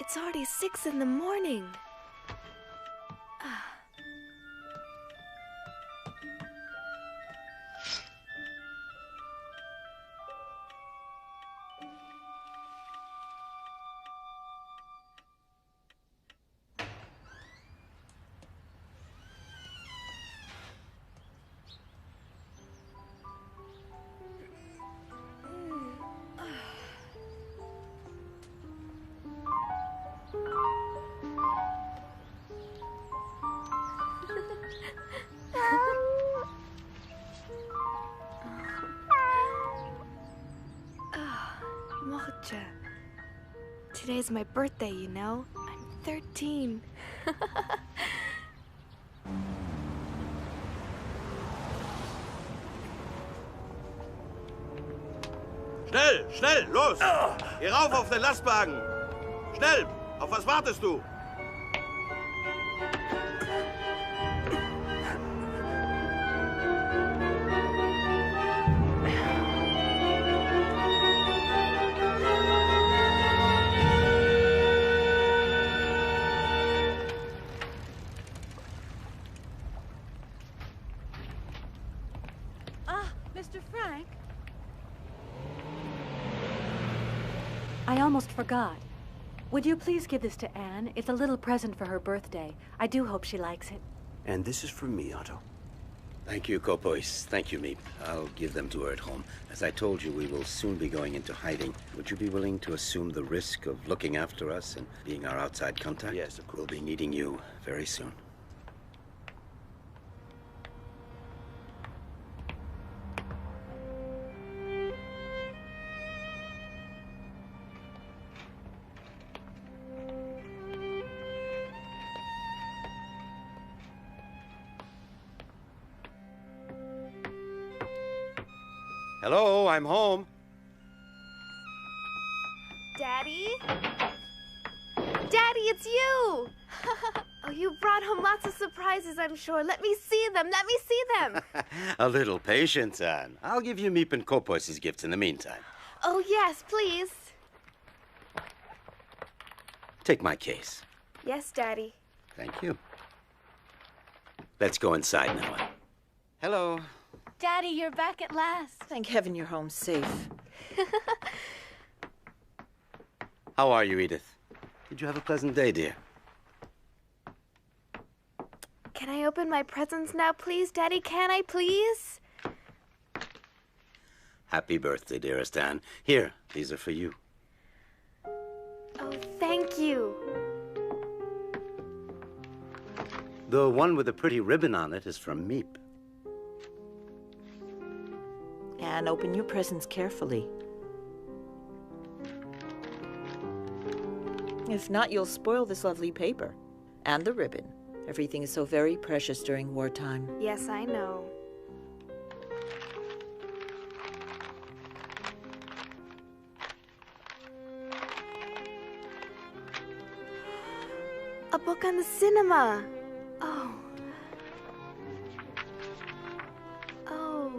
It's already 6 in the morning. Mocha. Today's my birthday, you know? I'm 13. Schnell, schnell, los! Geh rauf auf den Lastwagen! Schnell! Auf was wartest du? Mr. Frank? I almost forgot. Would you please give this to Anne? It's a little present for her birthday. I do hope she likes it. And this is from me, Otto. Thank you, Kopois. Thank you, Meep. I'll give them to her at home. As I told you, we will soon be going into hiding. Would you be willing to assume the risk of looking after us and being our outside contact? Yes, of course. We'll be needing you very soon. Hello, I'm home. Daddy? Daddy, it's you! Oh, you brought home lots of surprises, I'm sure. Let me see them. Let me see them. A little patience, Anne. I'll give you Meep and Kopois' gifts in the meantime. Oh, yes, please. Take my case. Yes, Daddy. Thank you. Let's go inside now, Anne. Hello. Daddy, you're back at last. Thank heaven you're home safe. How are you, Edith? Did you have a pleasant day, dear? Can I open my presents now, please, Daddy? Can I, please? Happy birthday, dearest Anne. Here, these are for you. Oh, thank you. The one with the pretty ribbon on it is from Meep. And open your presents carefully. If not, you'll spoil this lovely paper. And the ribbon. Everything is so very precious during wartime. Yes, I know. A book on the cinema. Oh. Oh.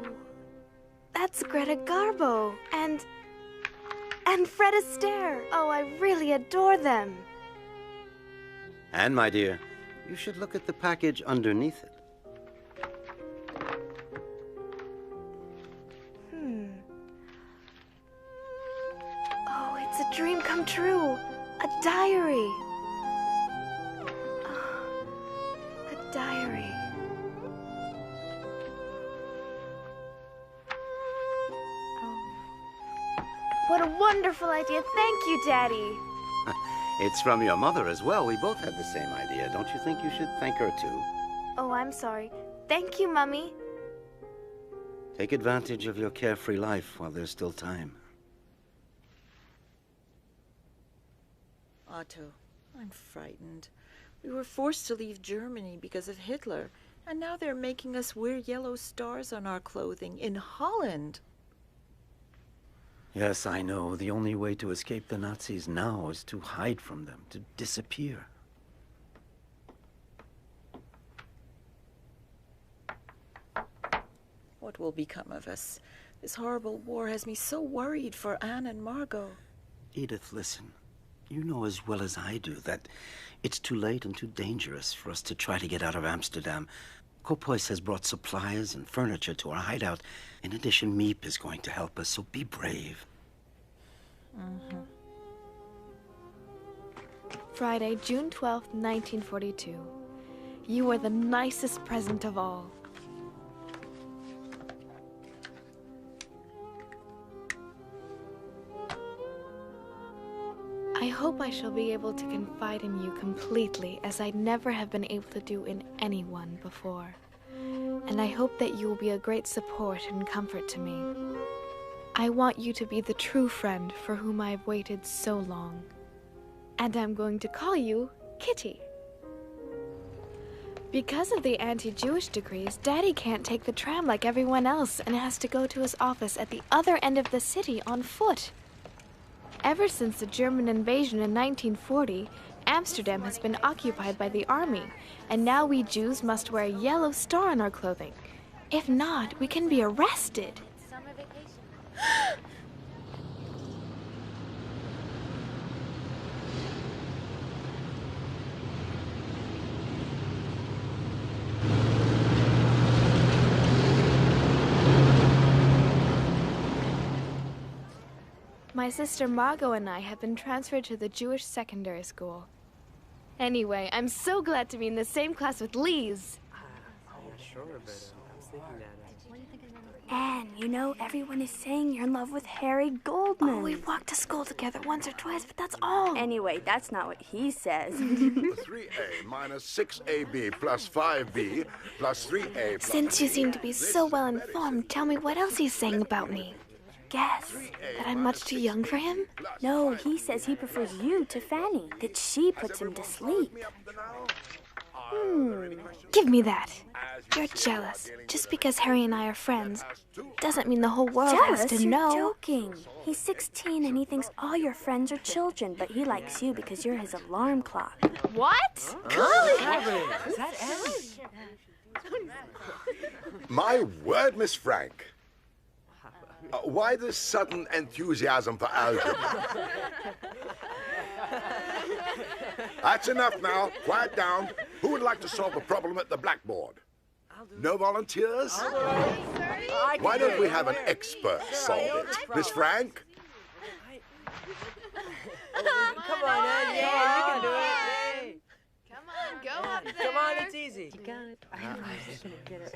That's Greta Garbo. And Fred Astaire. Oh, I really adore them. Anne, my dear, you should look at the package underneath it. Oh, it's a dream come true. A diary. Oh, a diary. What a wonderful idea. Thank you, Daddy. It's from your mother as well. We both had the same idea. Don't you think you should thank her, too? Oh, I'm sorry. Thank you, Mummy. Take advantage of your carefree life while there's still time. Otto, I'm frightened. We were forced to leave Germany because of Hitler. And now they're making us wear yellow stars on our clothing in Holland. Yes, I know. The only way to escape the Nazis now is to hide from them, to disappear. What will become of us? This horrible war has me so worried for Anne and Margot. Edith, listen. You know as well as I do that it's too late and too dangerous for us to try to get out of Amsterdam. Kopois has brought supplies and furniture to our hideout. In addition, Meep is going to help us, so be brave. Friday, June 12th, 1942. You are the nicest present of all. I hope I shall be able to confide in you completely, as I never have been able to do in anyone before. And I hope that you will be a great support and comfort to me. I want you to be the true friend for whom I have waited so long. And I'm going to call you Kitty. Because of the anti-Jewish decrees, Daddy can't take the tram like everyone else and has to go to his office at the other end of the city on foot. Ever since the German invasion in 1940, Amsterdam has been occupied by the army, and now we Jews must wear a yellow star on our clothing. If not, we can be arrested. Summer vacation. My sister Margot and I have been transferred to the Jewish secondary school. Anyway, I'm so glad to be in the same class with Lise. Sure, but I was thinking that. Anne, you know, everyone is saying you're in love with Harry Goldman. Oh, we've walked to school together once or twice, but that's all. Anyway, that's not what he says. 3A minus 6AB plus 5B plus 3A plus... Since you seem to be so well informed, tell me what else he's saying about me. Guess. That I'm much too young for him? No, he says he prefers you to Fanny, that she puts him to sleep. Give me that. You're jealous. Just because Harry and I are friends doesn't mean the whole world has Jealous? to You're know. joking. He's 16 and he thinks all your friends are children, but he likes you because you're his alarm clock. What? Is that Anne? My word, Miss Frank. Why this sudden enthusiasm for algebra? That's enough now. Quiet down. Who would like to solve the problem at the blackboard? No volunteers? Why don't we have an expert solve it? Miss Frank? Come on, Anne. Yeah, you can do it. Hey. Come on, go up there. Come on, it's easy. You got it. I know she's gonna get it.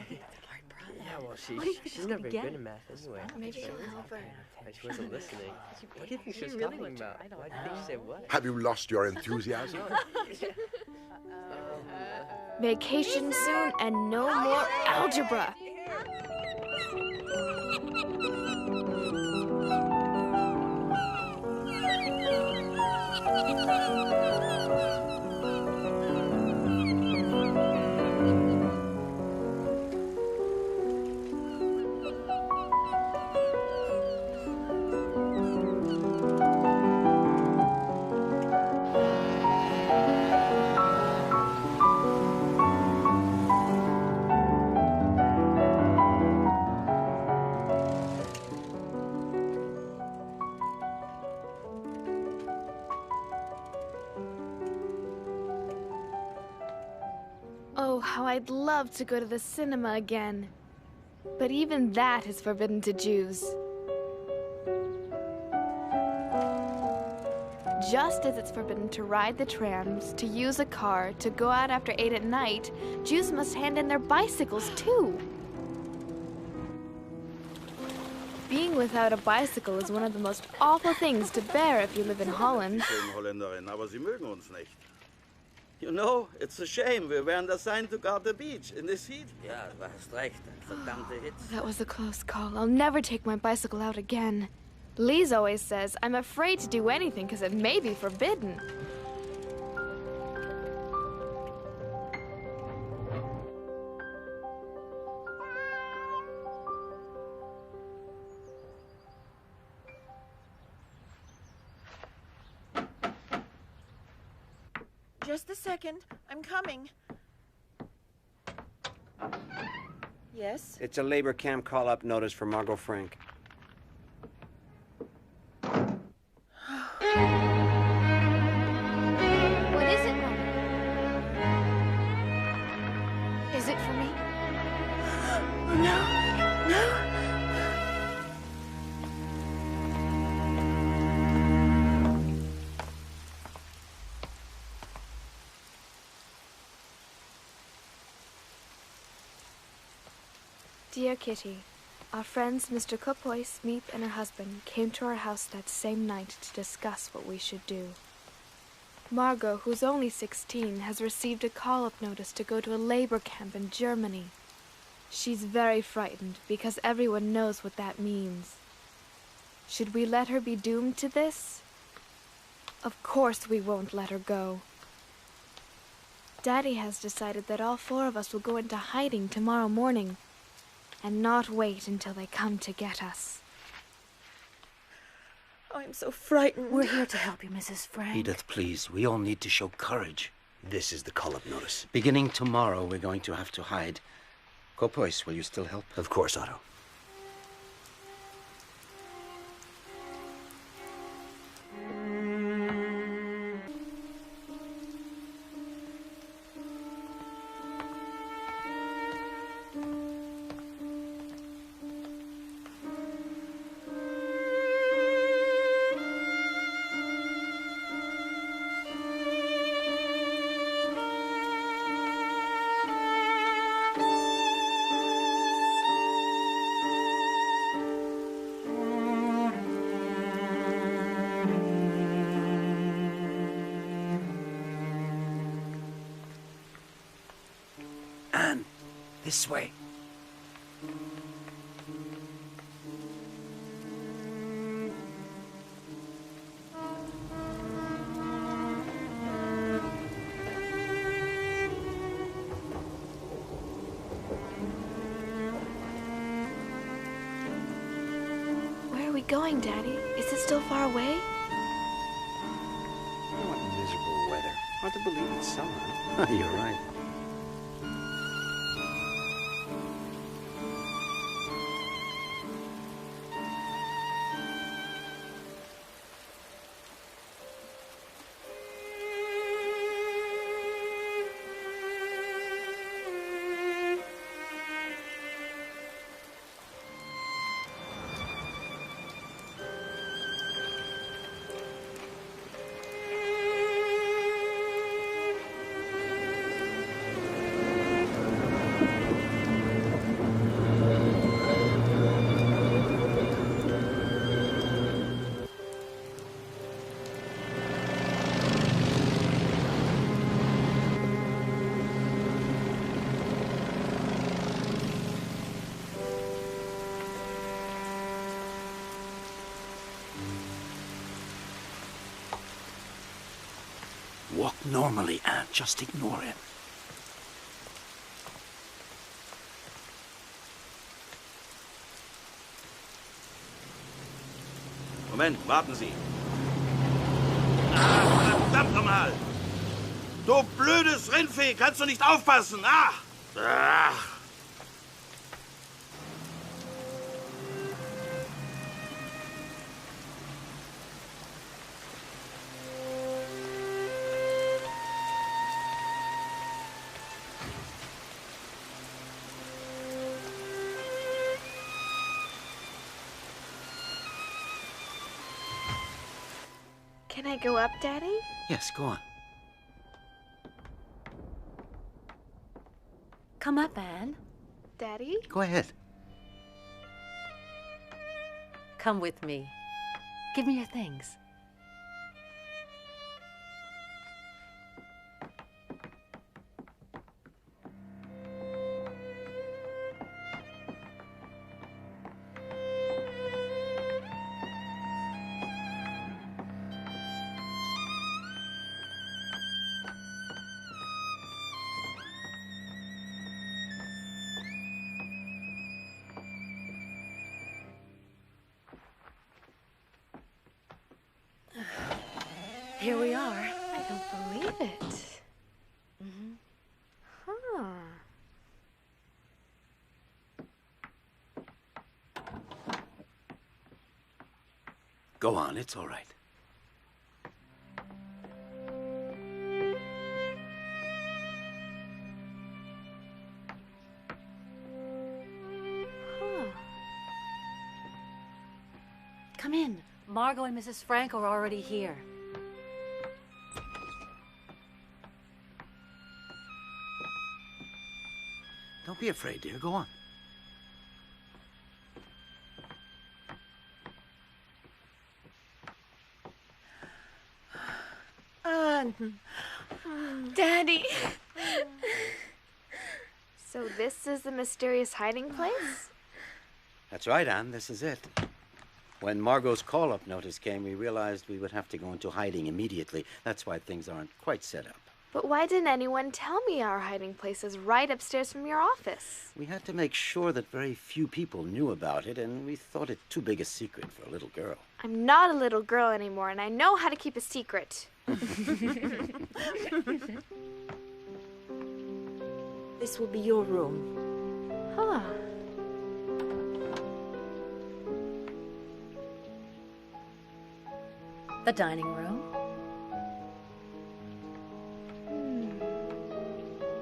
Yeah, well, she's never good at math anyway. Maybe it'll help her. And she wasn't listening. What do you think she was talking about? Why do you think she said what? Have you lost your enthusiasm? Vacation soon and no more algebra. Oh, how I'd love to go to the cinema again. But even that is forbidden to Jews. Just as it's forbidden to ride the trams, to use a car, to go out after 8 at night, Jews must hand in their bicycles too. Being without a bicycle is one of the most awful things to bear if you live in Holland. Schönen Holländerin, aber sie mögen uns nicht. You know, it's a shame. We weren't assigned to guard the beach in this heat. Ja, du hast recht. Verdammte Hitze. That was a close call. I'll never take my bicycle out again. Lise always says I'm afraid to do anything because it may be forbidden. Just a second. I'm coming. Yes? It's a labor camp call-up notice for Margot Frank. Is it for me? No, no. Dear Kitty, our friends Mr. Kopois, Meep, and her husband came to our house that same night to discuss what we should do. Margot, who's only 16, has received a call-up notice to go to a labor camp in Germany. She's very frightened because everyone knows what that means. Should we let her be doomed to this? Of course we won't let her go. Daddy has decided that all 4 of us will go into hiding tomorrow morning and not wait until they come to get us. I'm so frightened. We're here to help you, Mrs. Frank. Edith, please. We all need to show courage. This is the call-up notice. Beginning tomorrow, we're going to have to hide. Kopois, will you still help? Of course, Otto. This way. Where are we going, Daddy? Is it still far away? What miserable weather. Hard to believe it's summer. You're right. Walk normally, Anne. Just ignore him. Moment, warten Sie. Ah, verdammt nochmal! Du blödes Rindvieh, kannst du nicht aufpassen? Ach! Ach! Can I go up, Daddy? Yes, go on. Come up, Anne. Daddy? Go ahead. Come with me. Give me your things. Here we are. I don't believe it. Huh. Go on, it's all right. Come in. Margot and Mrs. Frank are already here. Don't be afraid, dear. Go on. Daddy! So this is the mysterious hiding place? That's right, Anne. This is it. When Margot's call-up notice came, we realized we would have to go into hiding immediately. That's why things aren't quite set up. But why didn't anyone tell me our hiding place is right upstairs from your office? We had to make sure that very few people knew about it, and we thought it too big a secret for a little girl. I'm not a little girl anymore, and I know how to keep a secret. This will be your room. Huh. The dining room.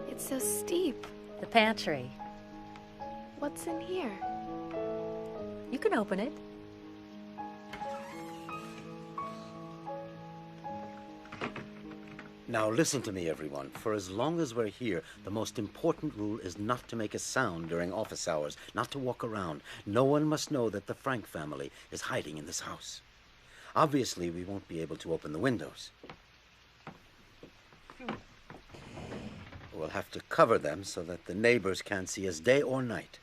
It's so steep. The pantry. What's in here? You can open it. Now listen to me, everyone. For as long as we're here, the most important rule is not to make a sound during office hours, not to walk around. No one must know that the Frank family is hiding in this house. Obviously, we won't be able to open the windows. We'll have to cover them so that the neighbors can't see us day or night.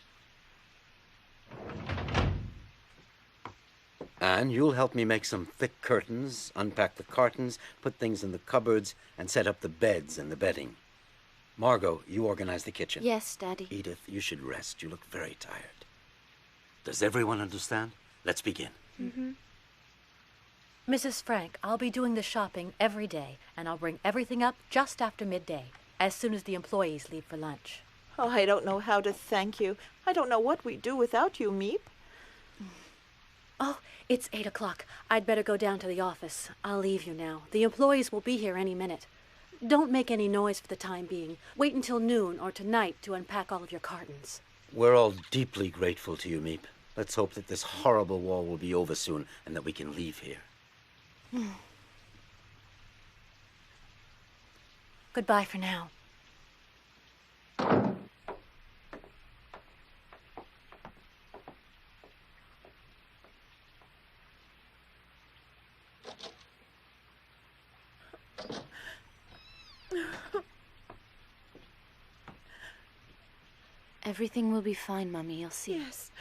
Anne, you'll help me make some thick curtains, unpack the cartons, put things in the cupboards, and set up the beds and the bedding. Margot, you organize the kitchen. Yes, Daddy. Edith, you should rest. You look very tired. Does everyone understand? Let's begin. Mm-hmm. Mrs. Frank, I'll be doing the shopping every day, and I'll bring everything up just after midday, as soon as the employees leave for lunch. Oh, I don't know how to thank you. I don't know what we'd do without you, Meep. Oh, it's 8 o'clock. I'd better go down to the office. I'll leave you now. The employees will be here any minute. Don't make any noise for the time being. Wait until noon or tonight to unpack all of your cartons. We're all deeply grateful to you, Meep. Let's hope that this horrible war will be over soon and that we can leave here. Goodbye for now. Everything will be fine, Mommy. You'll see. Yes.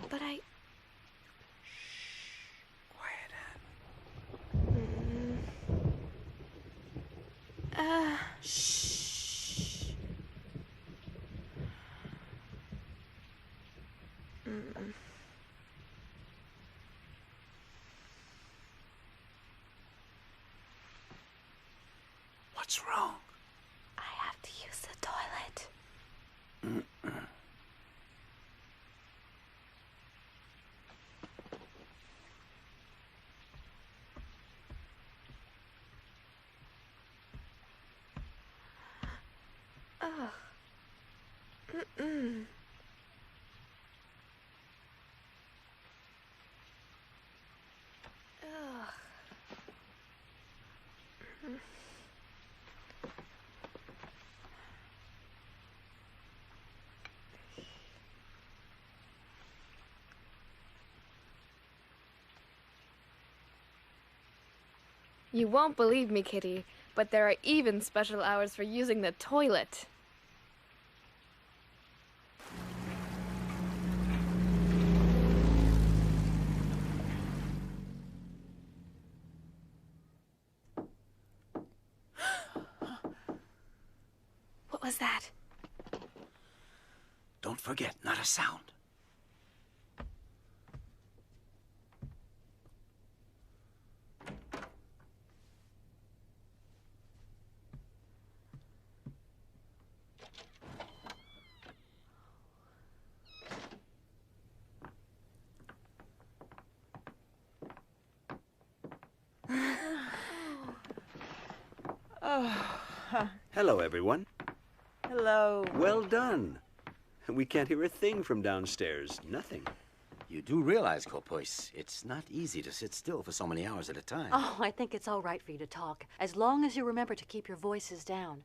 But I... Quiet, Anne. Shh. What's wrong? I have to use the toilet. Ugh. Mm-mm. Ugh. You won't believe me, Kitty, but there are even special hours for using the toilet. was that? Don't forget, not a sound. Hello, everyone. Hello. Well done. We can't hear a thing from downstairs. Nothing. You do realize, Kopois, it's not easy to sit still for so many hours at a time. Oh, I think it's all right for you to talk, as long as you remember to keep your voices down.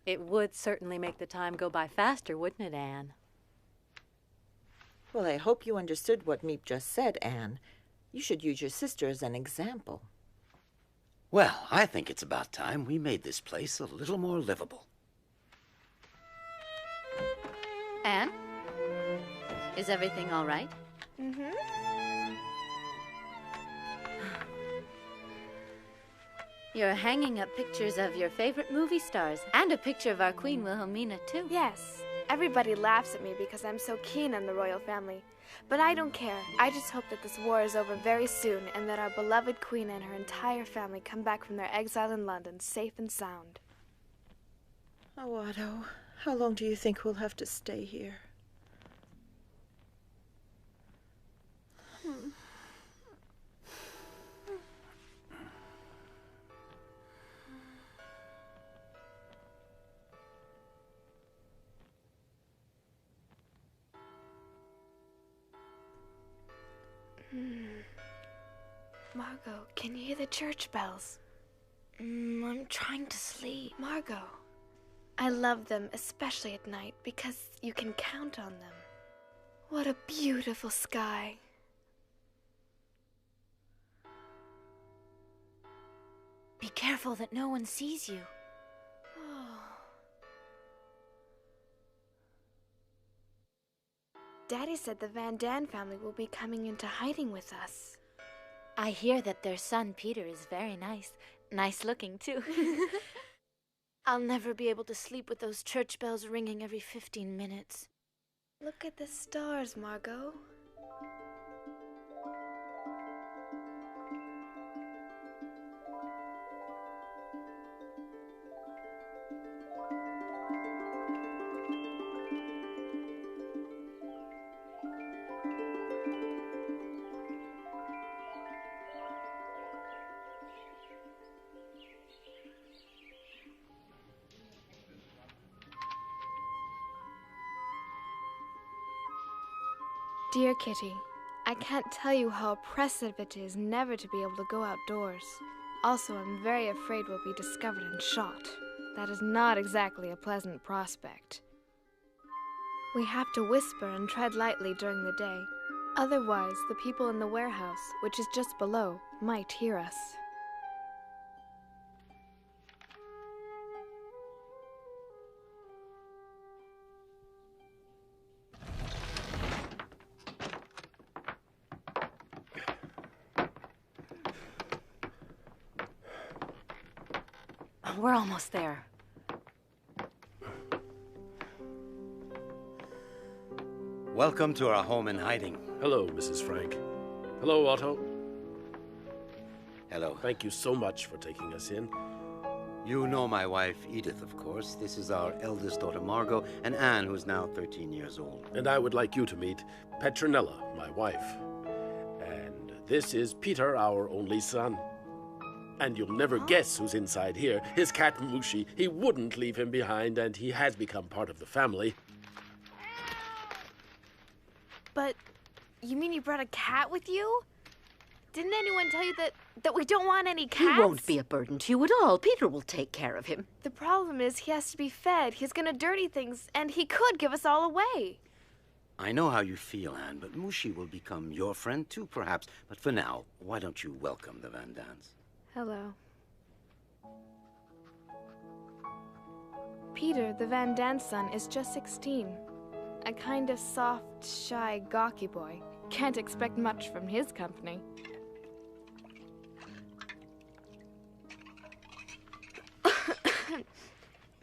It would certainly make the time go by faster, wouldn't it, Anne? Well, I hope you understood what Meep just said, Anne. You should use your sister as an example. Well, I think it's about time we made this place a little more livable. Anne? Is everything all right? Mm-hmm. You're hanging up pictures of your favorite movie stars and a picture of our Queen Wilhelmina, too. Yes. Everybody laughs at me because I'm so keen on the royal family. But I don't care. I just hope that this war is over very soon and that our beloved queen and her entire family come back from their exile in London safe and sound. Oh, Otto, how long do you think we'll have to stay here? Margot, can you hear the church bells? I'm trying to sleep. Margot, I love them, especially at night, because you can count on them. What a beautiful sky. Be careful that no one sees you. Daddy said the Van Daan family will be coming into hiding with us. I hear that their son, Peter, is very nice. Nice looking, too. I'll never be able to sleep with those church bells ringing every 15 minutes. Look at the stars, Margot. Dear Kitty, I can't tell you how oppressive it is never to be able to go outdoors. Also, I'm very afraid we'll be discovered and shot. That is not exactly a pleasant prospect. We have to whisper and tread lightly during the day. Otherwise, the people in the warehouse, which is just below, might hear us. We're almost there. Welcome to our home in hiding. Hello, Mrs. Frank. Hello, Otto. Hello. Thank you so much for taking us in. You know my wife, Edith, of course. This is our eldest daughter, Margot, and Anne, who's now 13 years old. And I would like you to meet Petronella, my wife. And this is Peter, our only son. And you'll never guess who's inside here. His cat, Mushi. He wouldn't leave him behind, and he has become part of the family. But you mean you brought a cat with you? Didn't anyone tell you that we don't want any cats? He won't be a burden to you at all. Peter will take care of him. The problem is he has to be fed. He's gonna dirty things, and he could give us all away. I know how you feel, Anne, but Mushi will become your friend too, perhaps. But for now, why don't you welcome the Van Daans? Hello. Peter, the Van Daan's son, is just 16. A kind of soft, shy, gawky boy. Can't expect much from his company.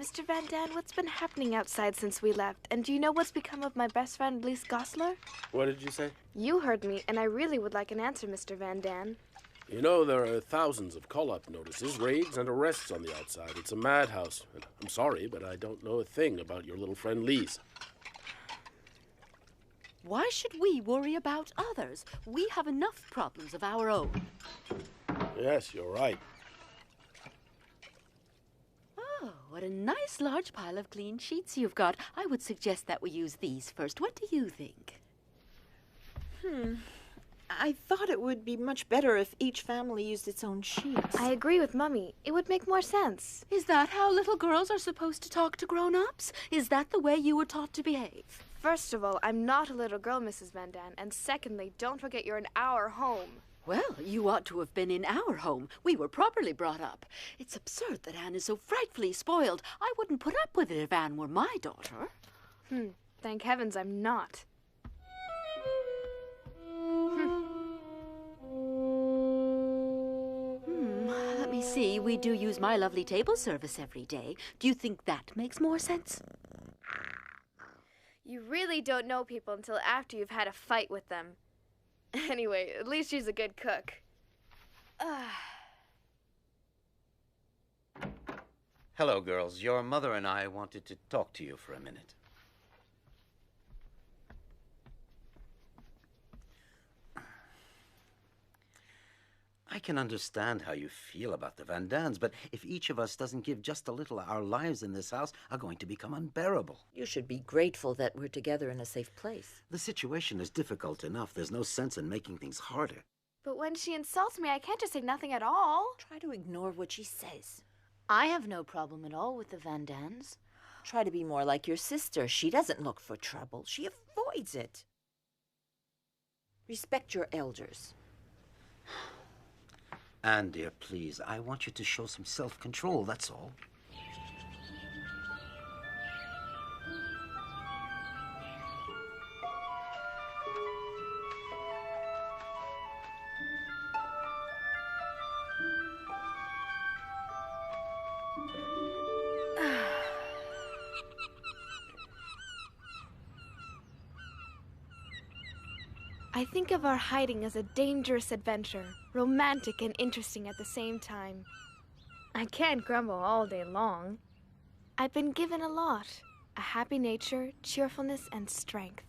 Mr. Van Daan, what's been happening outside since we left? And do you know what's become of my best friend, Lise Gosler? What did you say? You heard me, and I really would like an answer, Mr. Van Daan. You know, there are thousands of call-up notices, raids, and arrests on the outside. It's a madhouse. And I'm sorry, but I don't know a thing about your little friend Lise. Why should we worry about others? We have enough problems of our own. Yes, you're right. Oh, what a nice large pile of clean sheets you've got. I would suggest that we use these first. What do you think? I thought it would be much better if each family used its own sheets. I agree with Mummy. It would make more sense. Is that how little girls are supposed to talk to grown-ups? Is that the way you were taught to behave? First of all, I'm not a little girl, Mrs. Van Daan. And secondly, don't forget you're in our home. Well, you ought to have been in our home. We were properly brought up. It's absurd that Anne is so frightfully spoiled. I wouldn't put up with it if Anne were my daughter. Thank heavens I'm not. Let me see. We do use my lovely table service every day. Do you think that makes more sense? You really don't know people until after you've had a fight with them. Anyway, at least she's a good cook. Hello, girls. Your mother and I wanted to talk to you for a minute. I can understand how you feel about the Van Daans, but if each of us doesn't give just a little, our lives in this house are going to become unbearable. You should be grateful that we're together in a safe place. The situation is difficult enough. There's no sense in making things harder. But when she insults me, I can't just say nothing at all. Try to ignore what she says. I have no problem at all with the Van Daans. Try to be more like your sister. She doesn't look for trouble. She avoids it. Respect your elders. Anne, dear, please, I want you to show some self-control, that's all. I think of our hiding as a dangerous adventure, romantic and interesting at the same time. I can't grumble all day long. I've been given a lot. A happy nature, cheerfulness, and strength.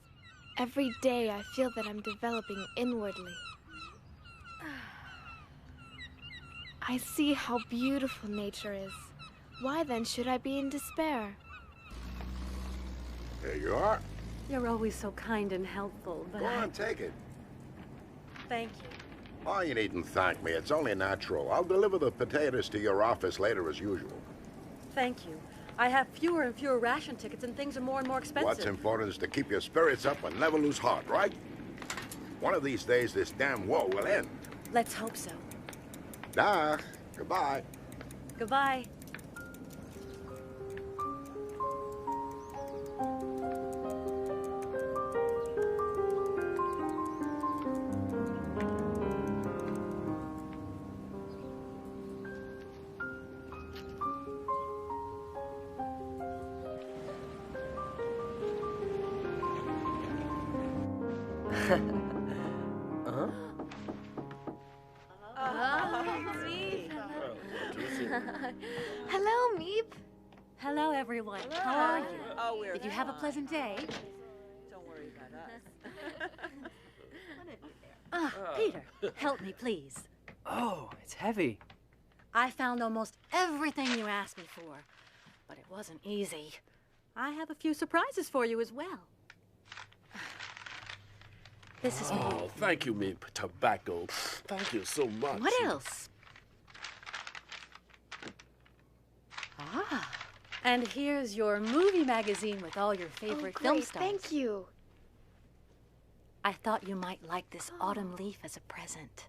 Every day I feel that I'm developing inwardly. I see how beautiful nature is. Why then should I be in despair? There you are. You're always so kind and helpful, but Go on, take it. Thank you. Oh, you needn't thank me. It's only natural. I'll deliver the potatoes to your office later as usual. Thank you. I have fewer and fewer ration tickets and things are more and more expensive. What's important is to keep your spirits up and never lose heart, right? One of these days, this damn war will end. Let's hope so. Dag. Goodbye. Goodbye. Hello, Meep. Hello, everyone. Hello. How are you? Oh, we're Did you have a pleasant day? Don't worry about us. Peter, help me, please. Oh, it's heavy. I found almost everything you asked me for, but it wasn't easy. I have a few surprises for you as well. This is for you. Oh, thank you, Meep. Tobacco. Thank you so much. What else? Ah, and here's your movie magazine with all your favorite film Great, stars. thank you. I thought you might like this autumn leaf as a present.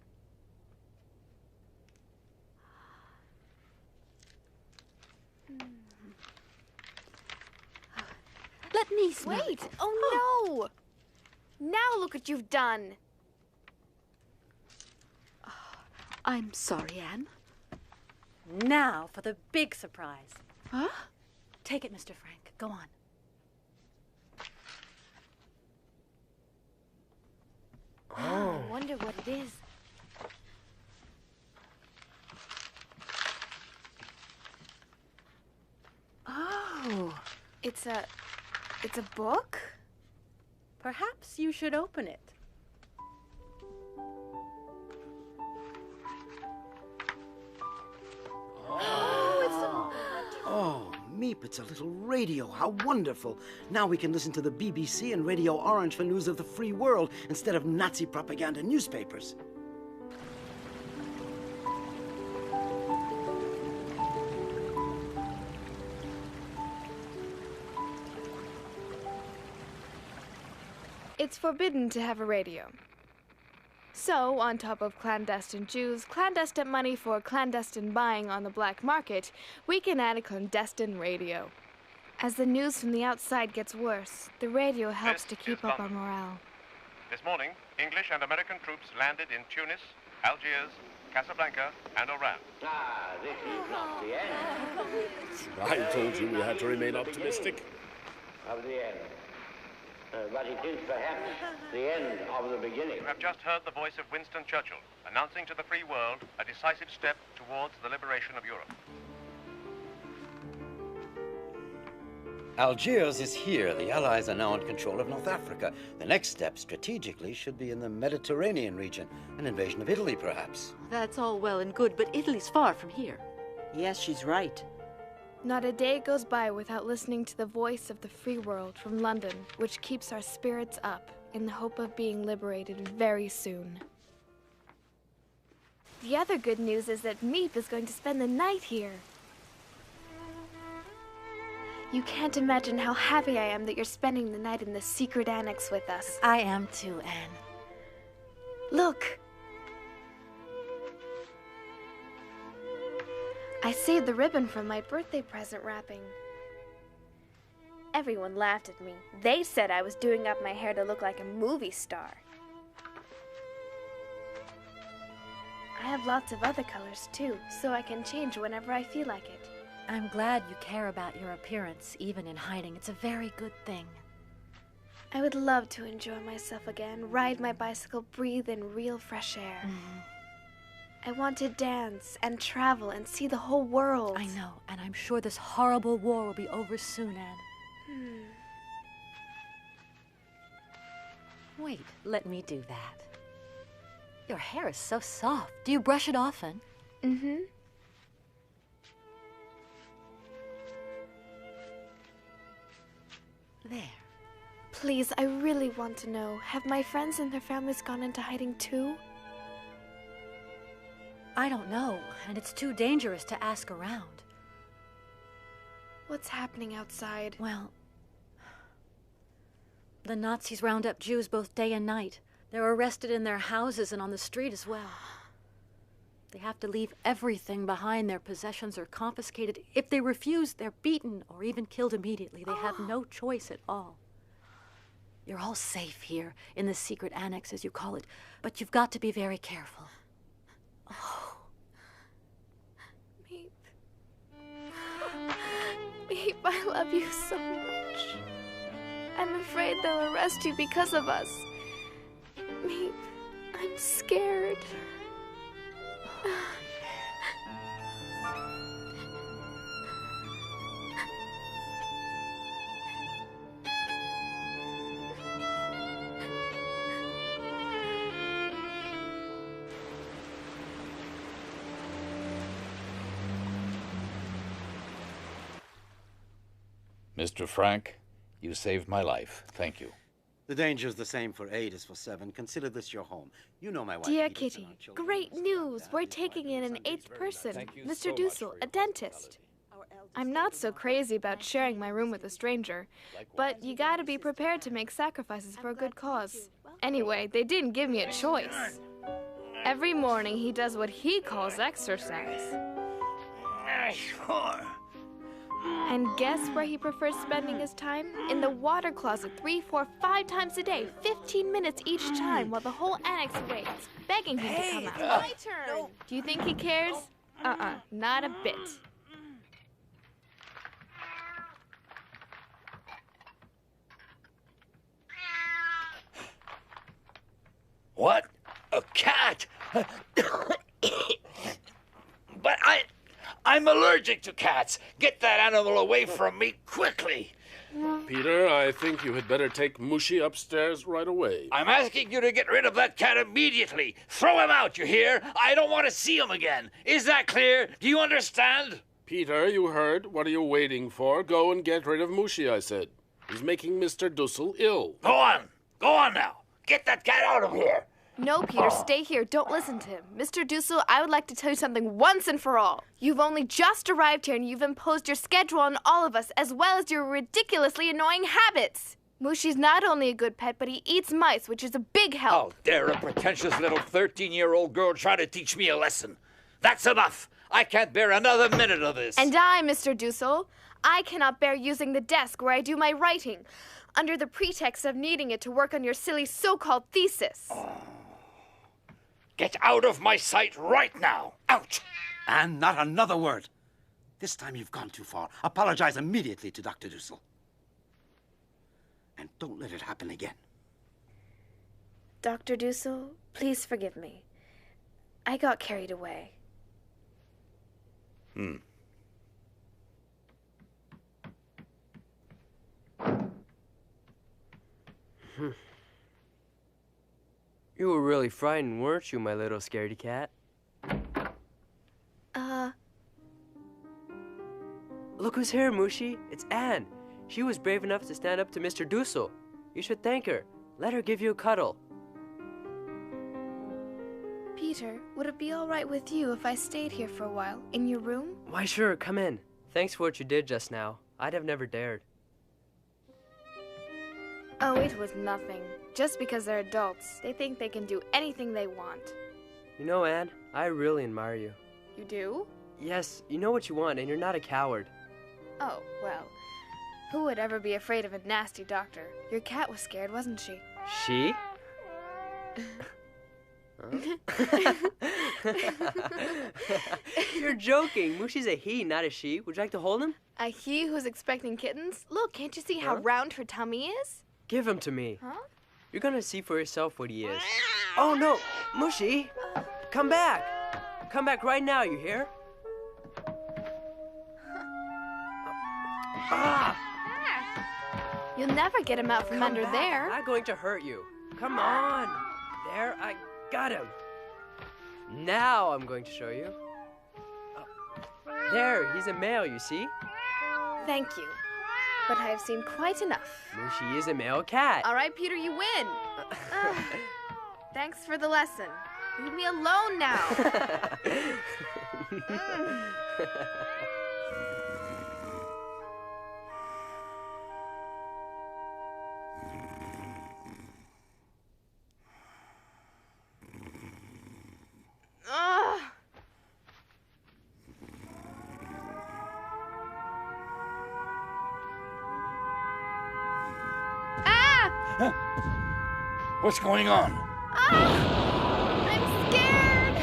Let me smell Wait! it. Oh, no! Now look what you've done. I'm sorry, Anne. Now for the big surprise. Huh? Take it, Mr. Frank. Go on. Oh. I wonder what it is. Oh. It's a book? Perhaps you should open it. Oh, Meep, it's a little radio. How wonderful. Now we can listen to the BBC and Radio Orange for news of the free world instead of Nazi propaganda newspapers. It's forbidden to have a radio. So, on top of clandestine Jews, clandestine money for clandestine buying on the black market, we can add a clandestine radio. As the news from the outside gets worse, the radio helps to keep up our morale. This morning, English and American troops landed in Tunis, Algiers, Casablanca, and Oran. Ah, this is not the end. I told you we had to remain optimistic. Of the end. But it is perhaps the end of the beginning. You have just heard the voice of Winston Churchill, announcing to the free world a decisive step towards the liberation of Europe. Algiers is here. The Allies are now in control of North Africa. The next step, strategically, should be in the Mediterranean region. An invasion of Italy, perhaps. That's all well and good, but Italy's far from here. Yes, she's right. Not a day goes by without listening to the voice of the free world from London, which keeps our spirits up in the hope of being liberated very soon. The other good news is that Meep is going to spend the night here. You can't imagine how happy I am that you're spending the night in the secret annex with us. I am too, Anne. Look! I saved the ribbon from my birthday present wrapping. Everyone laughed at me. They said I was doing up my hair to look like a movie star. I have lots of other colors too, so I can change whenever I feel like it. I'm glad you care about your appearance, even in hiding. It's a very good thing. I would love to enjoy myself again, ride my bicycle, breathe in real fresh air. I want to dance and travel and see the whole world. I know, and I'm sure this horrible war will be over soon, Anne. Wait, let me do that. Your hair is so soft. Do you brush it often? Mm-hmm. There. Please, I really want to know, have my friends and their families gone into hiding too? I don't know, and it's too dangerous to ask around. What's happening outside? Well, the Nazis round up Jews both day and night. They're arrested in their houses and on the street as well. They have to leave everything behind. Their possessions are confiscated. If they refuse, they're beaten or even killed immediately. They have no choice at all. You're all safe here, in the secret annex, as you call it, but you've got to be very careful. Oh. Meep. Meep, I love you so much. I'm afraid they'll arrest you because of us. Meep, I'm scared. Mr. Frank, you saved my life. Thank you. The danger's the same for 8 as for 7. Consider this your home. You know my wife. Dear Kitty, great news! We're taking in an 8th person, Mr. Dussel, a dentist. I'm not so crazy about sharing my room with a stranger, but you gotta be prepared to make sacrifices for a good cause. Anyway, they didn't give me a choice. Every morning he does what he calls exercise. Sure. And guess where he prefers spending his time? In the water closet 3, 4, 5 times a day, 15 minutes each time, while the whole annex waits, begging him to come out. My turn! No. Do you think he cares? Not a bit. What? A cat? But I'm allergic to cats. Get that animal away from me quickly. Peter, I think you had better take Mushi upstairs right away. I'm asking you to get rid of that cat immediately. Throw him out, you hear? I don't want to see him again. Is that clear? Do you understand? Peter, you heard. What are you waiting for? Go and get rid of Mushi, I said. He's making Mr. Dussel ill. Go on. Go on now. Get that cat out of here. No, Peter, stay here. Don't listen to him. Mr. Dussel, I would like to tell you something once and for all. You've only just arrived here and you've imposed your schedule on all of us, as well as your ridiculously annoying habits. Mushi's not only a good pet, but he eats mice, which is a big help. How dare a pretentious little 13-year-old girl try to teach me a lesson? That's enough. I can't bear another minute of this. And I, Mr. Dussel, I cannot bear using the desk where I do my writing, under the pretext of needing it to work on your silly so-called thesis. Get out of my sight right now. Out! And not another word. This time you've gone too far. Apologize immediately to Dr. Dussel. And don't let it happen again. Dr. Dussel, please forgive me. I got carried away. You were really frightened, weren't you, my little scaredy cat? Look who's here, Mushi. It's Anne. She was brave enough to stand up to Mr. Dussel. You should thank her. Let her give you a cuddle. Peter, would it be all right with you if I stayed here for a while, in your room? Why, sure, come in. Thanks for what you did just now. I'd have never dared. Oh, it was nothing. Just because they're adults, they think they can do anything they want. You know, Anne, I really admire you. You do? Yes, you know what you want, and you're not a coward. Oh, well, who would ever be afraid of a nasty doctor? Your cat was scared, wasn't she? She? You're joking. Mushi's a he, not a she. Would you like to hold him? A he who's expecting kittens? Look, can't you see how round her tummy is? Give him to me. Huh? You're gonna see for yourself what he is. Oh, no. Mushi! Come back! Come back right now, you hear? You'll never get him out from under there. I'm not going to hurt you. Come on. There, I got him. Now I'm going to show you. There, he's a male, you see? Thank you. But I've seen quite enough. Mushi is a male cat. All right, Peter, you win. Thanks for the lesson. Leave me alone now. What's going on? I'm scared.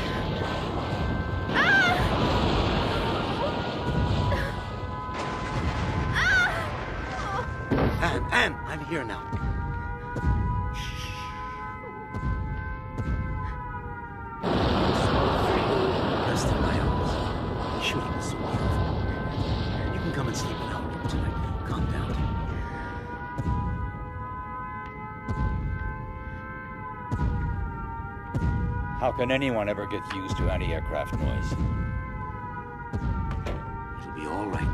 Anne, I'm here now. Rest in my arms. Shooting is so beautiful. You can come and sleep in our room tonight. Calm down. How can anyone ever get used to anti-aircraft noise? It'll be all right now.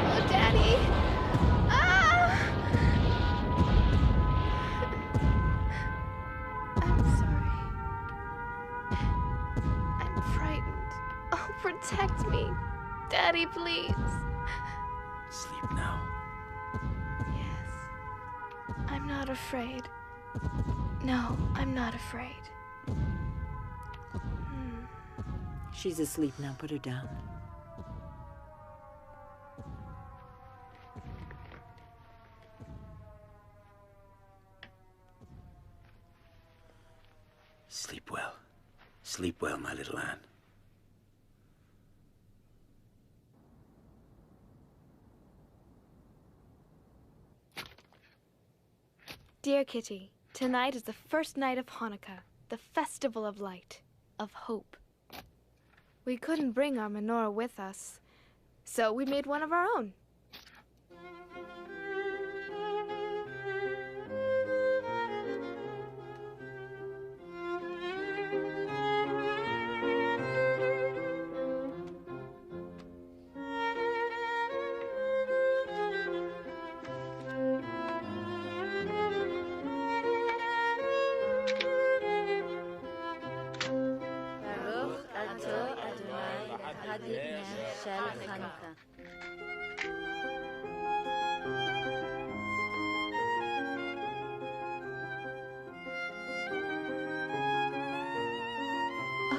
Oh, Daddy. I'm sorry. I'm frightened. Oh, protect me. Daddy, please. Sleep now. Yes. I'm not afraid. No, I'm not afraid. She's asleep now. Put her down. Sleep well. Sleep well, my little Anne. Dear Kitty, tonight is the first night of Hanukkah, the festival of light, of hope. We couldn't bring our menorah with us, so we made one of our own.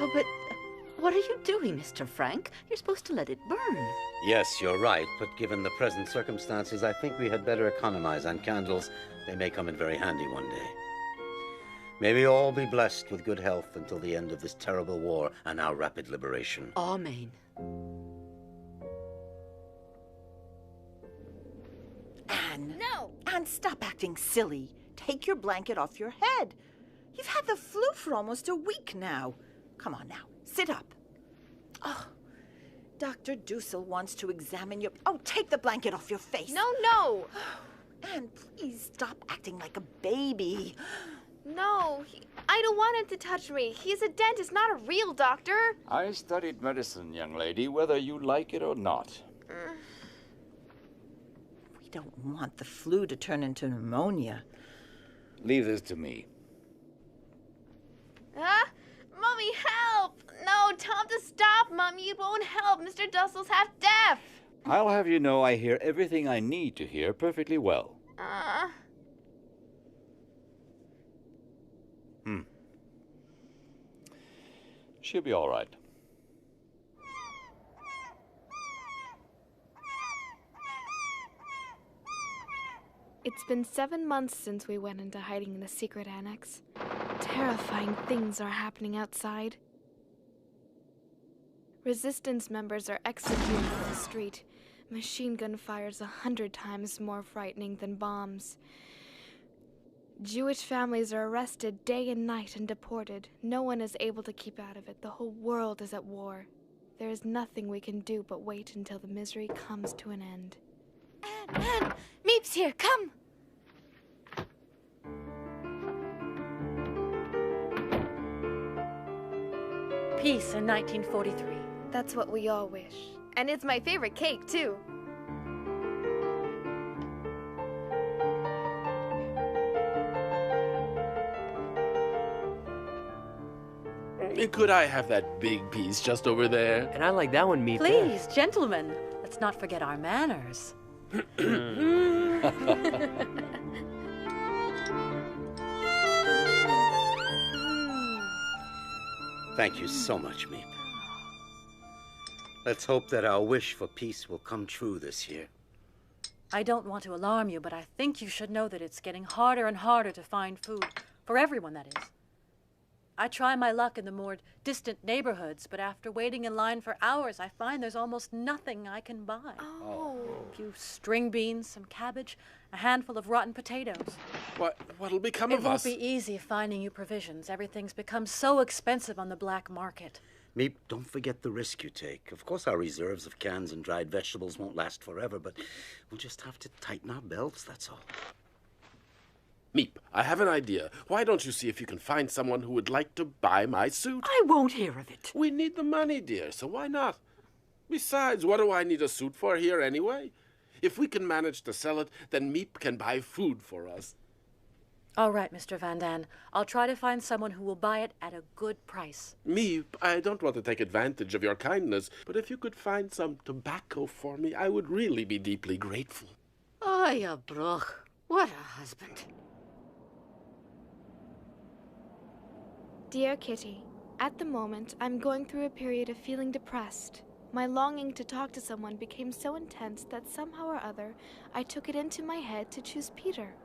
Oh, but what are you doing, Mr. Frank? You're supposed to let it burn. Yes, you're right, but given the present circumstances, I think we had better economize on candles. They may come in very handy one day. May we all be blessed with good health until the end of this terrible war and our rapid liberation. Amen. Anne. No! Anne, stop acting silly. Take your blanket off your head. You've had the flu for almost a week now. Come on now, sit up. Oh, Dr. Dussel wants to examine your... Oh, take the blanket off your face. No! Anne, please stop acting like a baby. No, I don't want him to touch me. He's a dentist, not a real doctor. I studied medicine, young lady, whether you like it or not. We don't want the flu to turn into pneumonia. Leave this to me. Mommy, help! No, tell him to stop, Mommy. It won't help. Mr. Dussel's half deaf. I'll have you know I hear everything I need to hear perfectly well. She'll be all right. It's been 7 months since we went into hiding in the secret annex. Terrifying things are happening outside. Resistance members are executed in the street. Machine gun fire's 100 times more frightening than bombs. Jewish families are arrested day and night and deported. No one is able to keep out of it. The whole world is at war. There is nothing we can do but wait until the misery comes to an end. Anne! Meep's here, come! Peace in 1943. That's what we all wish. And it's my favorite cake, too. Could I have that big piece just over there? And I like that one, Meep. Please, gentlemen, let's not forget our manners. Thank you so much, Meep. Let's hope that our wish for peace will come true this year. I don't want to alarm you, but I think you should know that it's getting harder and harder to find food. For everyone, that is. I try my luck in the more distant neighborhoods, but after waiting in line for hours, I find there's almost nothing I can buy. A few string beans, some cabbage, a handful of rotten potatoes. What'll become of us? It won't be easy finding you provisions. Everything's become so expensive on the black market. Meep, don't forget the risk you take. Of course, our reserves of cans and dried vegetables won't last forever, but we'll just have to tighten our belts, that's all. Meep, I have an idea. Why don't you see if you can find someone who would like to buy my suit? I won't hear of it. We need the money, dear, so why not? Besides, what do I need a suit for here anyway? If we can manage to sell it, then Meep can buy food for us. All right, Mr. Van Dan. I'll try to find someone who will buy it at a good price. Meep, I don't want to take advantage of your kindness, but if you could find some tobacco for me, I would really be deeply grateful. Oh, you bruch. What a husband. Dear Kitty, at the moment, I'm going through a period of feeling depressed. My longing to talk to someone became so intense that somehow or other, I took it into my head to choose Peter.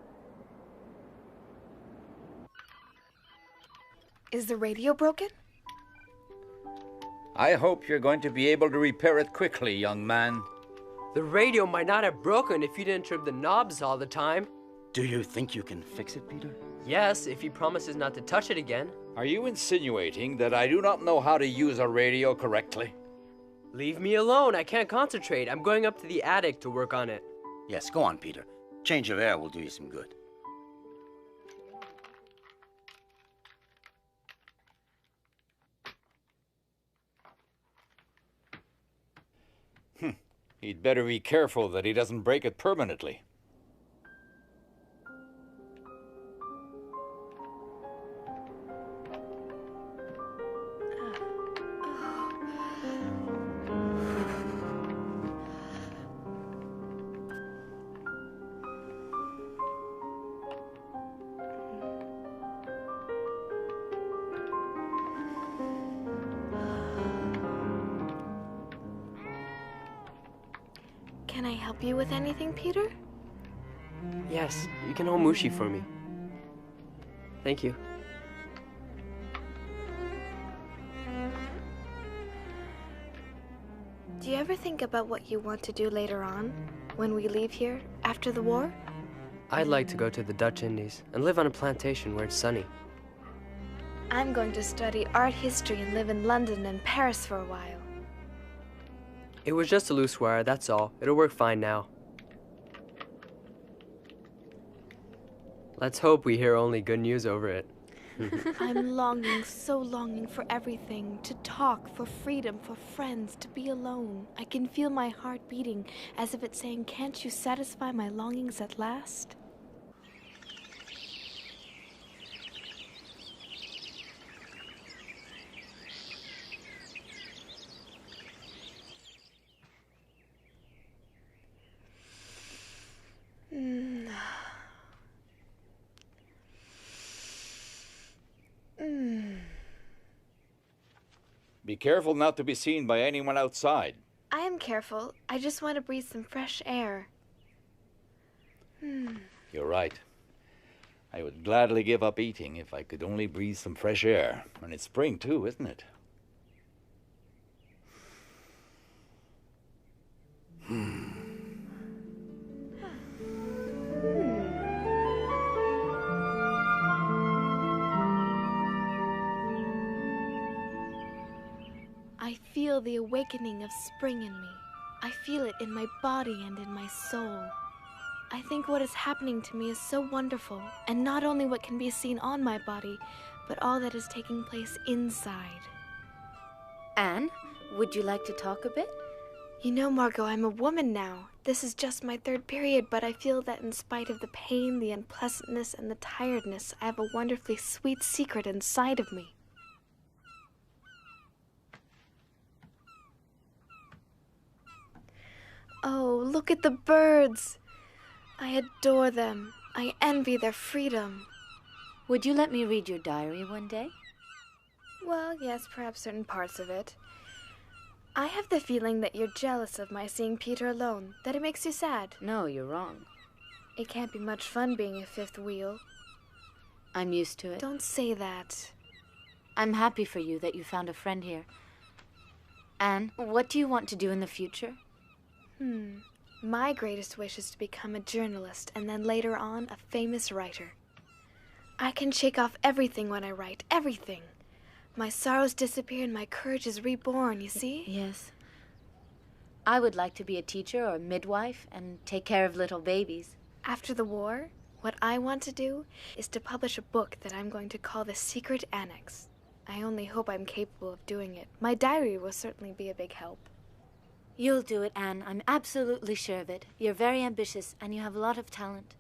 Is the radio broken? I hope you're going to be able to repair it quickly, young man. The radio might not have broken if you didn't trim the knobs all the time. Do you think you can fix it, Peter? Yes, if he promises not to touch it again. Are you insinuating that I do not know how to use a radio correctly? Leave me alone. I can't concentrate. I'm going up to the attic to work on it. Yes, go on, Peter. Change of air will do you some good. He'd better be careful that he doesn't break it permanently. Can I help you with anything, Peter? Yes, you can hold Mushi for me. Thank you. Do you ever think about what you want to do later on, when we leave here, after the war? I'd like to go to the Dutch Indies and live on a plantation where it's sunny. I'm going to study art history and live in London and Paris for a while. It was just a loose wire, that's all. It'll work fine now. Let's hope we hear only good news over it. I'm longing, so longing for everything. To talk, for freedom, for friends, to be alone. I can feel my heart beating, as if it's saying, "Can't you satisfy my longings at last?" Be careful not to be seen by anyone outside. I am careful. I just want to breathe some fresh air. You're right. I would gladly give up eating if I could only breathe some fresh air. And it's spring too, isn't it? I feel the awakening of spring in me. I feel it in my body and in my soul. I think what is happening to me is so wonderful, and not only what can be seen on my body, but all that is taking place inside. Anne, would you like to talk a bit? You know, Margot, I'm a woman now. This is just my third period, but I feel that in spite of the pain, the unpleasantness, and the tiredness, I have a wonderfully sweet secret inside of me. Oh, look at the birds. I adore them. I envy their freedom. Would you let me read your diary one day? Well, yes, perhaps certain parts of it. I have the feeling that you're jealous of my seeing Peter alone, that it makes you sad. No, you're wrong. It can't be much fun being a fifth wheel. I'm used to it. Don't say that. I'm happy for you that you found a friend here. Anne, what do you want to do in the future? My greatest wish is to become a journalist and then later on a famous writer. I can shake off everything when I write, everything. My sorrows disappear and my courage is reborn, you see? Yes. I would like to be a teacher or a midwife and take care of little babies. After the war, what I want to do is to publish a book that I'm going to call The Secret Annex. I only hope I'm capable of doing it. My diary will certainly be a big help. You'll do it, Anne. I'm absolutely sure of it. You're very ambitious, and you have a lot of talent.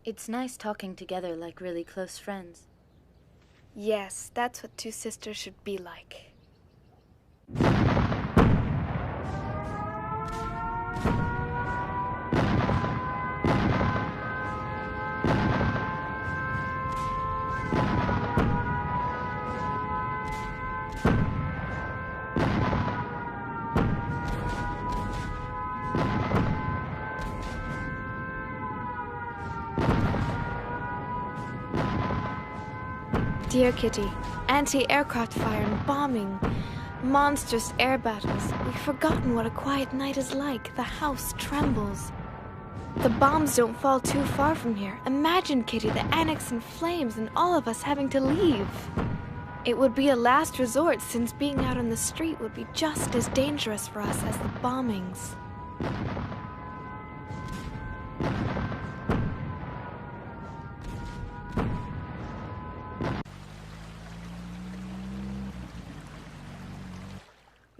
It's nice talking together like really close friends. Yes, that's what two sisters should be like. Dear Kitty, anti-aircraft fire and bombing. Monstrous air battles. We've forgotten what a quiet night is like. The house trembles. The bombs don't fall too far from here. Imagine, Kitty, the annex in flames and all of us having to leave. It would be a last resort since being out on the street would be just as dangerous for us as the bombings.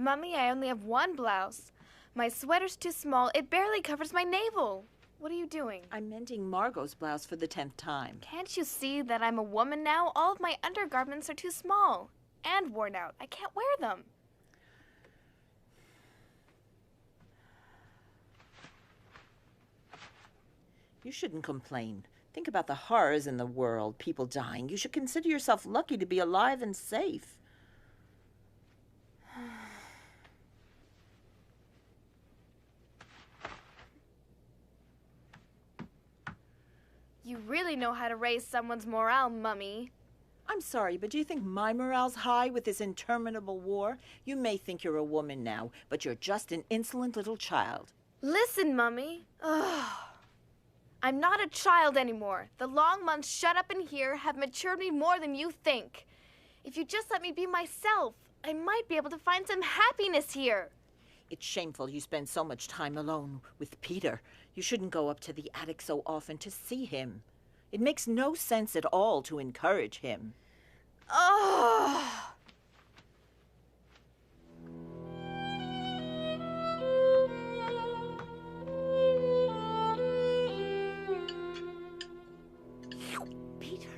Mummy, I only have one blouse. My sweater's too small. It barely covers my navel. What are you doing? I'm mending Margot's blouse for the 10th time. Can't you see that I'm a woman now? All of my undergarments are too small and worn out. I can't wear them. You shouldn't complain. Think about the horrors in the world, people dying. You should consider yourself lucky to be alive and safe. You really know how to raise someone's morale, Mummy. I'm sorry, but do you think my morale's high with this interminable war? You may think you're a woman now, but you're just an insolent little child. Listen, Mummy. Ugh. I'm not a child anymore. The long months shut up in here have matured me more than you think. If you just let me be myself, I might be able to find some happiness here. It's shameful you spend so much time alone with Peter. You shouldn't go up to the attic so often to see him. It makes no sense at all to encourage him. Oh! Peter,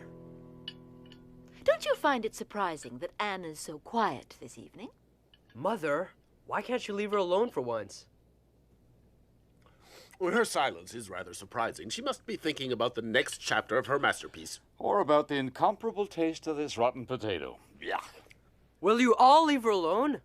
don't you find it surprising that Anne is so quiet this evening? Mother, why can't you leave her alone for once? Well, her silence is rather surprising. She must be thinking about the next chapter of her masterpiece. Or about the incomparable taste of this rotten potato. Yuck. Will you all leave her alone?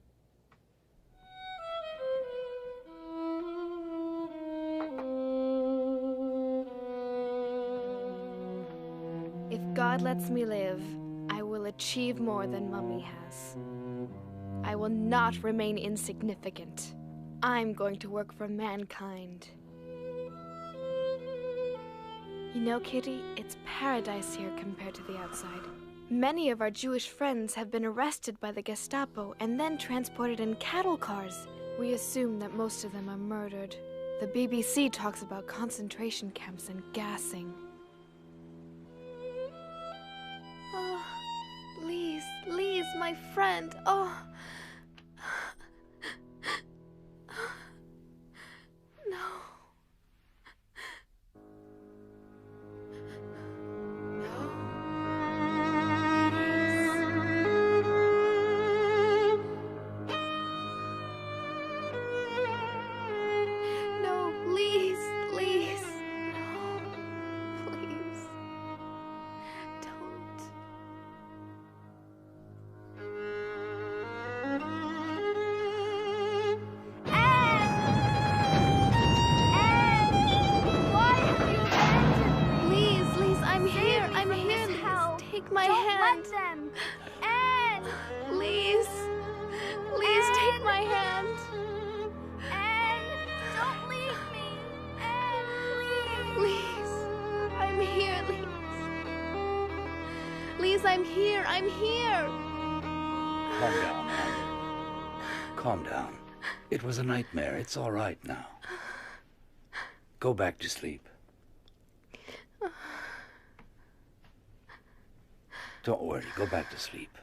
If God lets me live, I will achieve more than Mummy has. I will not remain insignificant. I'm going to work for mankind. You know, Kitty, it's paradise here compared to the outside. Many of our Jewish friends have been arrested by the Gestapo and then transported in cattle cars. We assume that most of them are murdered. The BBC talks about concentration camps and gassing. Oh, Lise, my friend. Oh. No. Take my hand. Don't let them. Anne! Please. Please take my hand. Anne, don't leave me. Anne, please. Lise, I'm here, Lise. Lise, I'm here. I'm here. Calm down, Anne. Calm down. It was a nightmare. It's all right now. Go back to sleep. Don't worry. Go back to sleep.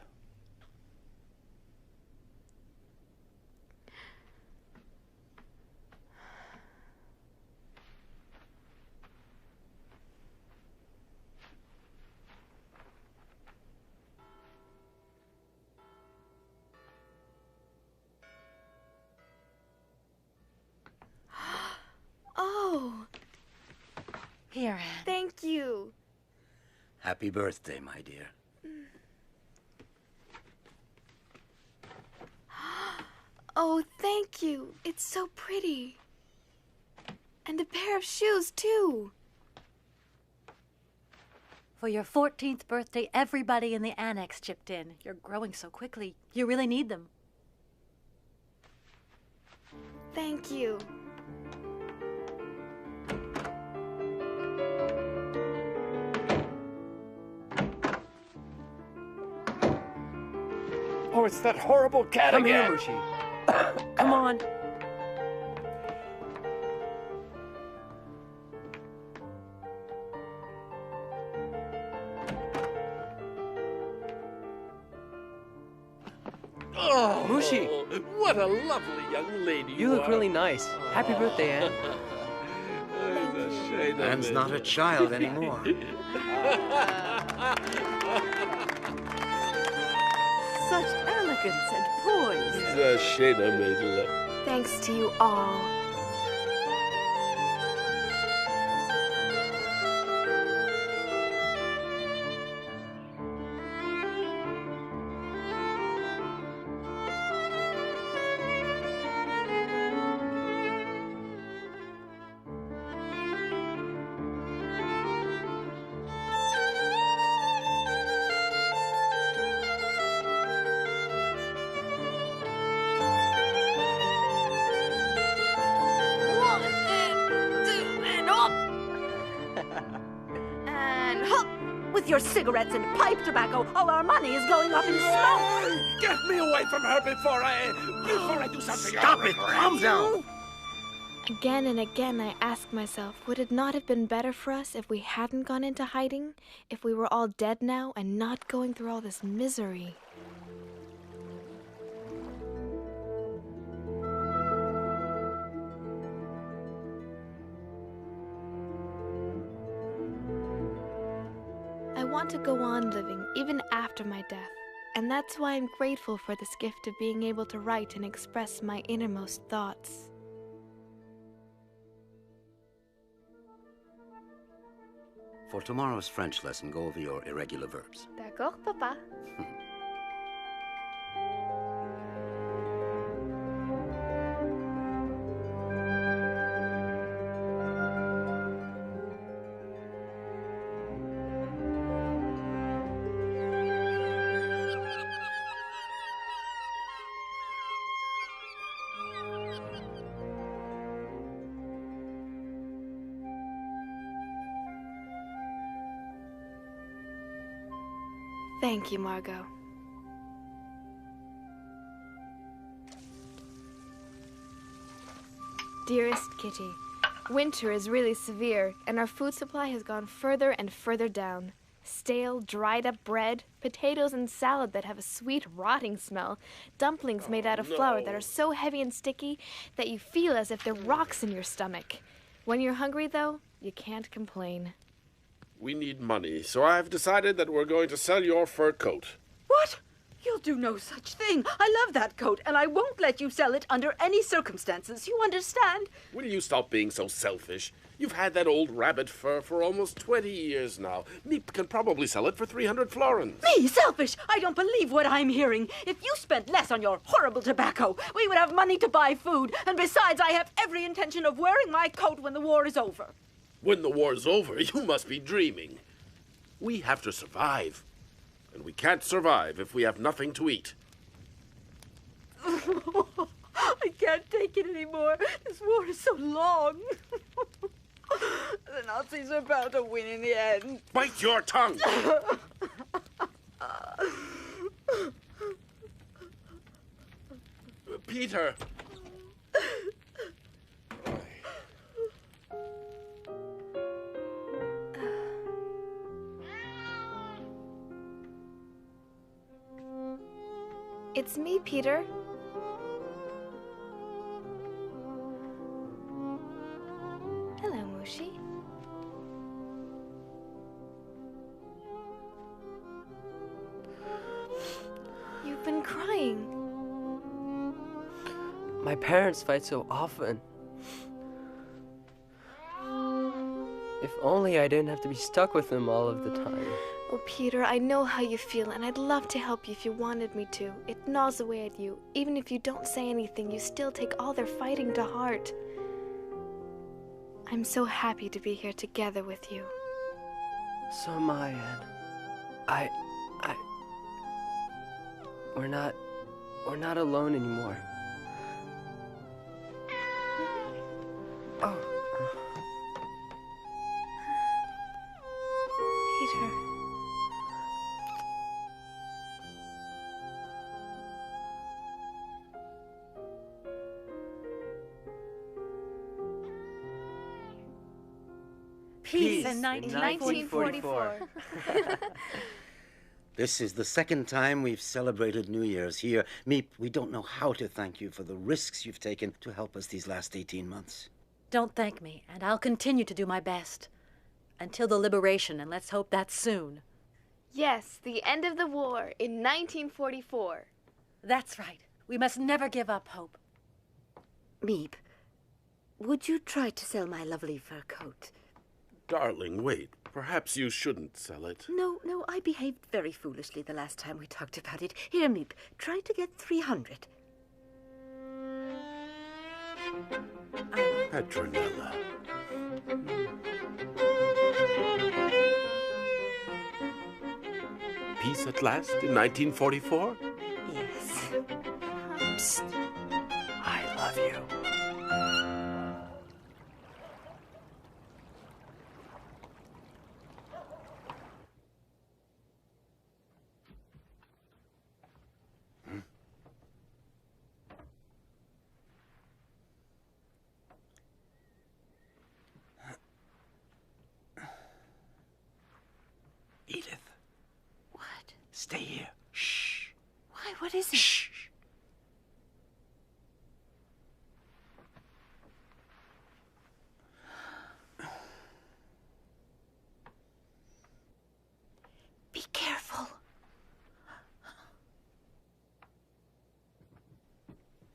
Oh. Here, Anne. Thank you. Happy birthday, my dear. Oh, thank you. It's so pretty. And a pair of shoes, too. For your 14th birthday, everybody in the annex chipped in. You're growing so quickly. You really need them. Thank you. Oh, it's that horrible cat Come again. here, Mushi. Come on. Oh, Mushi. What a lovely young lady You look are. really nice. Happy birthday, Anne. It's a shame of Anne's it. not a child anymore. Such elegance and poise. It's a shame I made love. Thanks to you all. And hop! With your cigarettes and pipe tobacco, all our money is going up in smoke. Get me away from her before I do something. Stop it! Calm down! Again and again I ask myself, would it not have been better for us if we hadn't gone into hiding? If we were all dead now and not going through all this misery? I want to go on living even after my death, and that's why I'm grateful for this gift of being able to write and express my innermost thoughts. For tomorrow's French lesson, go over your irregular verbs. D'accord, Papa. Thank you, Margot. Dearest Kitty, winter is really severe, and our food supply has gone further and further down. Stale, dried-up bread, potatoes and salad that have a sweet, rotting smell, dumplings made out of flour that are so heavy and sticky that you feel as if they're rocks in your stomach. When you're hungry, though, you can't complain. We need money, so I've decided that we're going to sell your fur coat. What? You'll do no such thing. I love that coat, and I won't let you sell it under any circumstances. You understand? Will you stop being so selfish? You've had that old rabbit fur for almost 20 years now. Meep can probably sell it for 300 florins. Me, selfish? I don't believe what I'm hearing. If you spent less on your horrible tobacco, we would have money to buy food, and besides, I have every intention of wearing my coat when the war is over. When the war's over, you must be dreaming. We have to survive. And we can't survive if we have nothing to eat. I can't take it anymore. This war is so long. The Nazis are bound to win in the end. Bite your tongue! Peter! It's me, Peter. Hello, Mushi. You've been crying. My parents fight so often. If only I didn't have to be stuck with them all of the time. Oh, Peter, I know how you feel, and I'd love to help you if you wanted me to. It gnaws away at you. Even if you don't say anything, you still take all their fighting to heart. I'm so happy to be here together with you. So am I, Anne. We're not alone anymore. Peter. Peace in 1944. This is the second time we've celebrated New Year's here. Meep, we don't know how to thank you for the risks you've taken to help us these last 18 months. Don't thank me, and I'll continue to do my best. Until the liberation, and let's hope that's soon. Yes, the end of the war in 1944. That's right. We must never give up hope. Meep, would you try to sell my lovely fur coat? Darling, wait. Perhaps you shouldn't sell it. No, I behaved very foolishly the last time we talked about it. Here, Meep, try to get 300. Petronella. Peace at last in 1944? Yes. Psst. I love you. Edith. What? Stay here. Shh. Why? What is it? Shh. Be careful.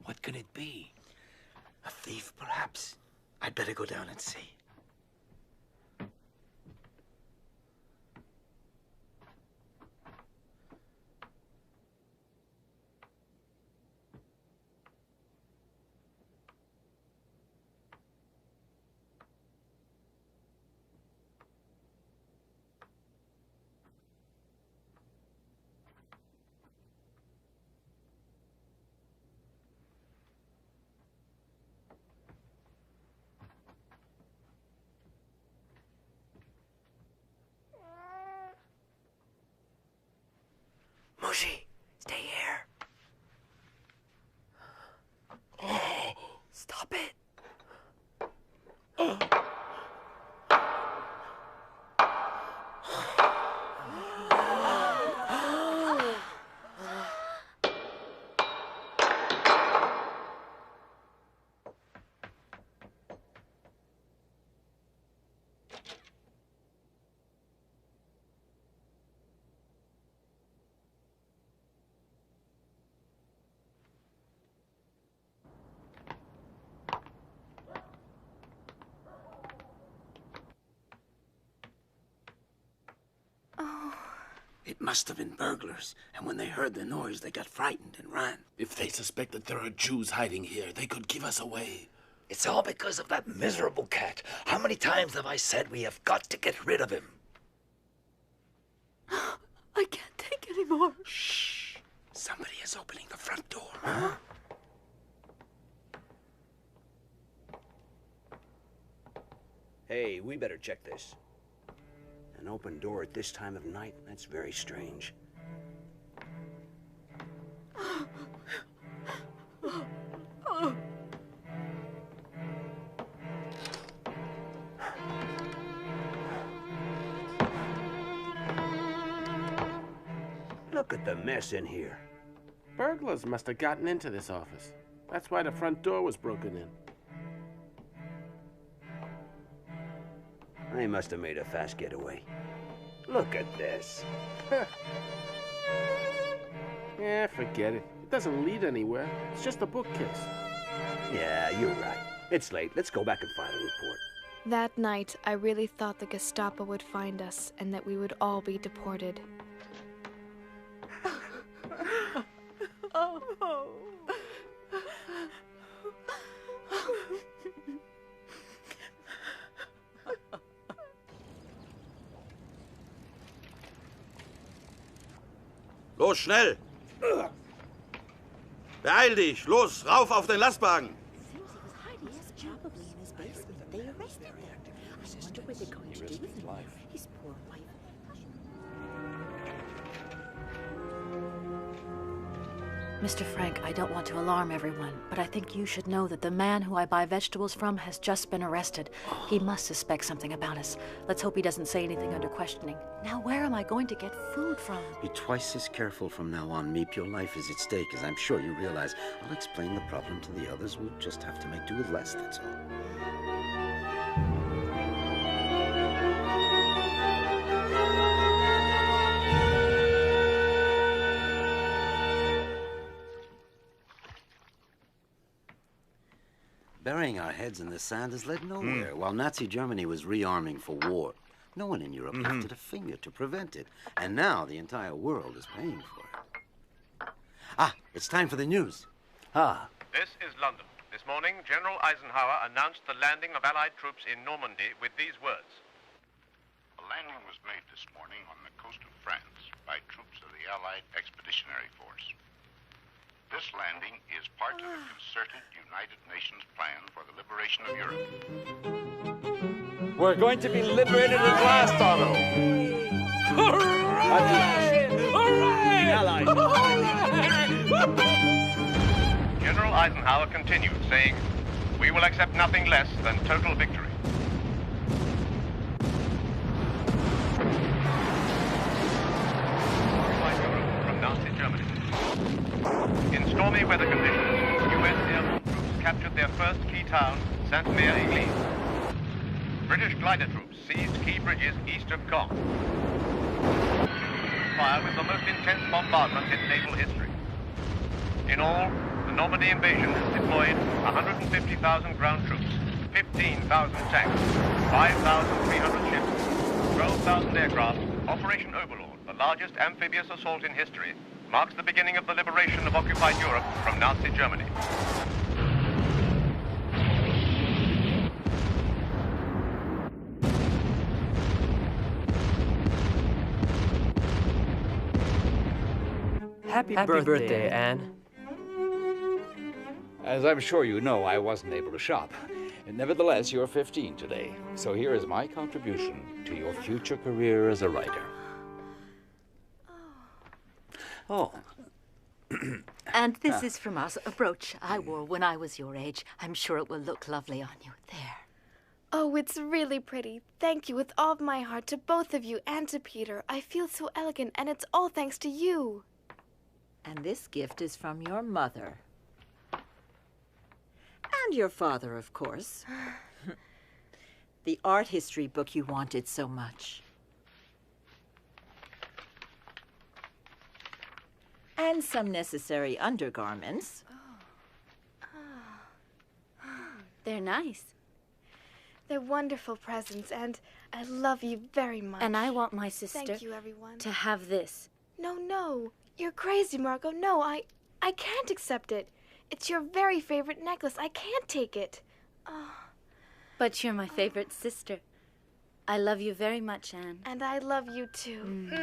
What could it be? A thief, perhaps? I'd better go down and see. Mushy, stay here. Stop it. It must have been burglars, and when they heard the noise, they got frightened and ran. If they suspect that there are Jews hiding here, they could give us away. It's all because of that miserable cat. How many times have I said we have got to get rid of him? I can't take any more. Shh. Somebody is opening the front door. Huh? Hey, we better check this. An open door at this time of night? That's very strange. Look at the mess in here. Burglars must have gotten into this office. That's why the front door was broken in. They must have made a fast getaway. Look at this. Yeah, forget it. It doesn't lead anywhere. It's just a bookcase. Yeah, you're right. It's late. Let's go back and file a report. That night, I really thought the Gestapo would find us and that we would all be deported. Los, schnell! Beeil dich! Los, rauf auf den Lastwagen! life. His poor wife. Mr. Frank, I don't want to alarm everyone, but I think you should know that the man who I buy vegetables from has just been arrested. He must suspect something about us. Let's hope he doesn't say anything under questioning. Now, where am I going to get food from? Be twice as careful from now on, Meep. Your life is at stake, as I'm sure you realize. I'll explain the problem to the others. We'll just have to make do with less, that's all. Burying our heads in the sand has led nowhere. While Nazi Germany was rearming for war, no one in Europe lifted a finger to prevent it. And now the entire world is paying for it. Ah, it's time for the news. This is London. This morning, General Eisenhower announced the landing of Allied troops in Normandy with these words. A landing was made this morning on the coast of France by troops of the Allied Expeditionary Force. This landing is part of the concerted United Nations plan for the liberation of Europe. We're going to be liberated at last, Otto. Hooray! General Eisenhower continued, saying, "We will accept nothing less than total victory." From Nazi Germany. In stormy weather conditions, U.S. airborne troops captured their first key town, Sainte-Mère-Église. British glider troops seized key bridges east of Caen. Fire was the most intense bombardment in naval history. In all, the Normandy invasion has deployed 150,000 ground troops, 15,000 tanks, 5,300 ships, 12,000 aircraft. Operation Overlord, the largest amphibious assault in history, marks the beginning of the liberation of occupied Europe from Nazi Germany. Happy birthday, Anne. As I'm sure you know, I wasn't able to shop. Nevertheless, you're 15 today, so here is my contribution to your future career as a writer. Oh. And this is from us, a brooch I wore when I was your age. I'm sure it will look lovely on you. There. Oh, it's really pretty. Thank you with all of my heart to both of you and to Peter. I feel so elegant, and it's all thanks to you. And this gift is from your mother. And your father, of course. The art history book you wanted so much. And some necessary undergarments. They're nice. They're wonderful presents, and I love you very much. And I want my sister Thank you, everyone. to have this. No. You're crazy, Margot. No, I can't accept it. It's your very favorite necklace. I can't take it. But you're my favorite sister. I love you very much, Anne. And I love you, too.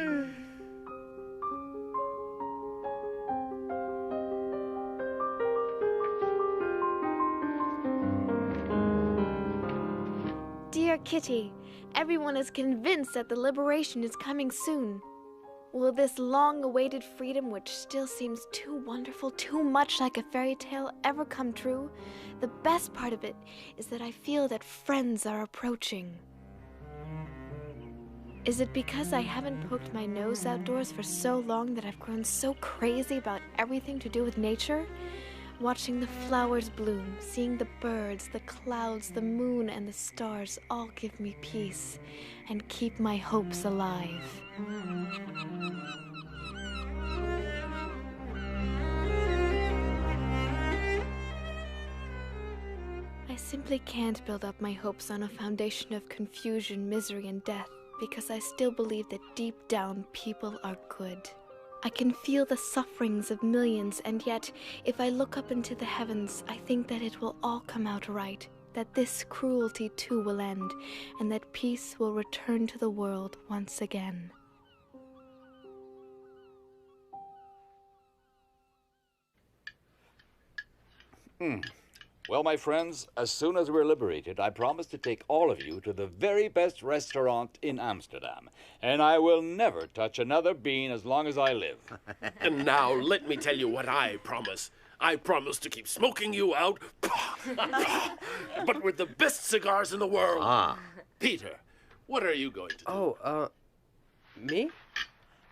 Dear Kitty, everyone is convinced that the liberation is coming soon. Will this long-awaited freedom, which still seems too wonderful, too much like a fairy tale, ever come true? The best part of it is that I feel that friends are approaching. Is it because I haven't poked my nose outdoors for so long that I've grown so crazy about everything to do with nature? Watching the flowers bloom, seeing the birds, the clouds, the moon, and the stars all give me peace and keep my hopes alive. I simply can't build up my hopes on a foundation of confusion, misery, and death, because I still believe that deep down people are good. I can feel the sufferings of millions, and yet, if I look up into the heavens, I think that it will all come out right, that this cruelty too will end, and that peace will return to the world once again. Well, my friends, as soon as we're liberated, I promise to take all of you to the very best restaurant in Amsterdam. And I will never touch another bean as long as I live. And now, let me tell you what I promise. I promise to keep smoking you out, but with the best cigars in the world. Ah. Peter, what are you going to do? Me?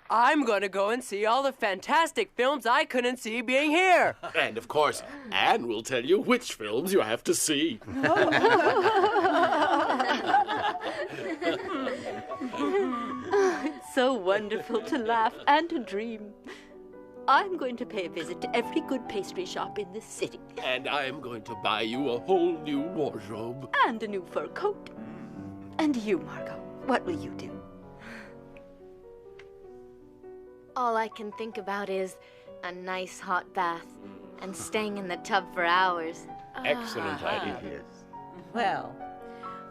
I'm gonna go and see all the fantastic films I couldn't see being here. And of course, Anne will tell you which films you have to see. It's so wonderful to laugh and to dream. I'm going to pay a visit to every good pastry shop in this city. And I'm going to buy you a whole new wardrobe. And a new fur coat. And you, Margot, what will you do? All I can think about is a nice hot bath and staying in the tub for hours. Excellent idea. Yes. Well,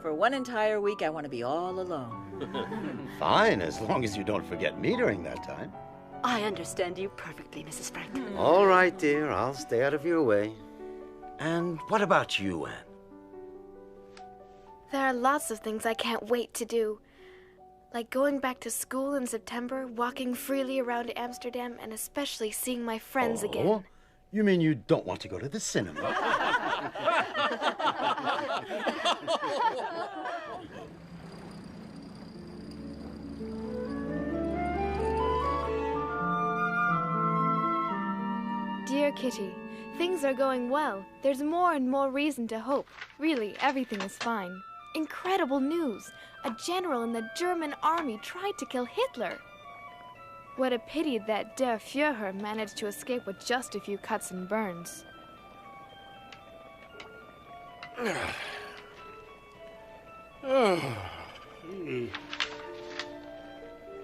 for one entire week, I want to be all alone. Fine, as long as you don't forget me during that time. I understand you perfectly, Mrs. Frank. All right, dear. I'll stay out of your way. And what about you, Anne? There are lots of things I can't wait to do. Like going back to school in September, walking freely around Amsterdam, and especially seeing my friends again. You mean you don't want to go to the cinema? Dear Kitty, things are going well. There's more and more reason to hope. Really, everything is fine. Incredible news! A general in the German army tried to kill Hitler. What a pity that Der Führer managed to escape with just a few cuts and burns.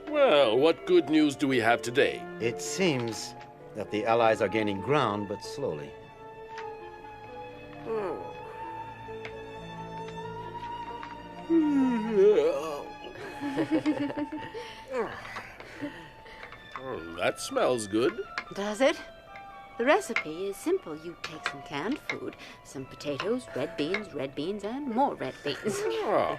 Well, what good news do we have today? It seems that the Allies are gaining ground, but slowly. That smells good. Does it? The recipe is simple. You take some canned food, some potatoes, red beans, and more red beans. Oh.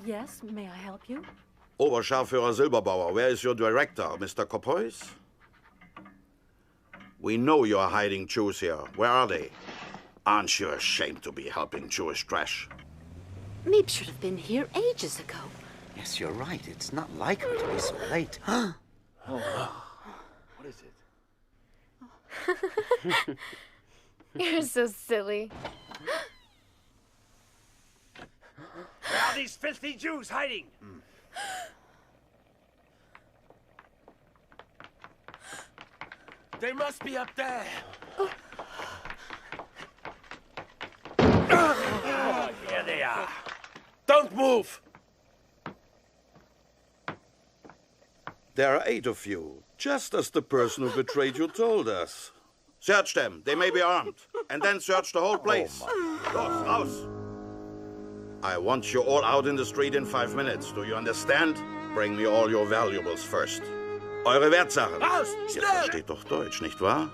Yes, may I help you? Oberscharführer Silberbauer, where is your director, Mr. Kopois? We know you are hiding Jews here. Where are they? Aren't you ashamed to be helping Jewish trash? Meep should have been here ages ago. Yes, you're right. It's not like her to be so late. What is it? You're so silly. Where are these filthy Jews hiding? They must be up there. Here they are. Don't move! There are 8 of you, just as the person who betrayed you told us. Search them. They may be armed. And then search the whole place. Los, raus! I want you all out in the street in 5 minutes. Do you understand? Bring me all your valuables first. Eure Wertsachen. Raus! Ihr Schnell! versteht doch Deutsch, nicht wahr?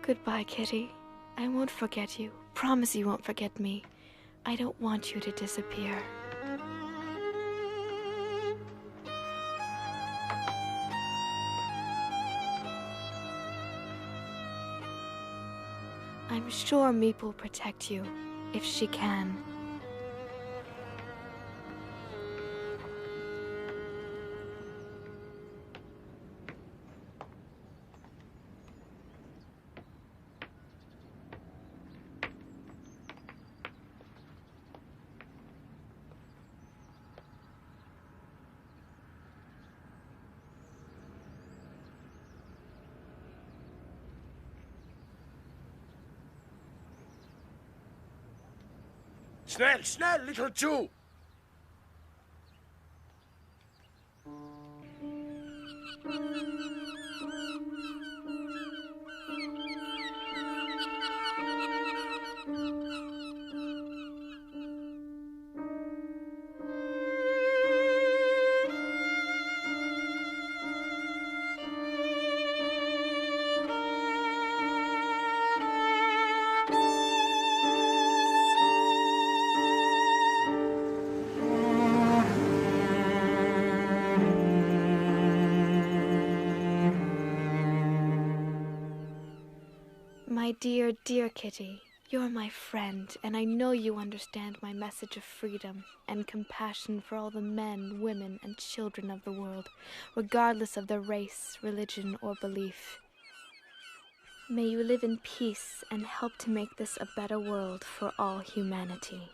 Goodbye, Kitty. I won't forget you. Promise you won't forget me. I don't want you to disappear. I'm sure Meep will protect you, if she can. Schnell, schnell, little Jew! My dear, dear Kitty, you're my friend, and I know you understand my message of freedom and compassion for all the men, women, and children of the world, regardless of their race, religion, or belief. May you live in peace and help to make this a better world for all humanity.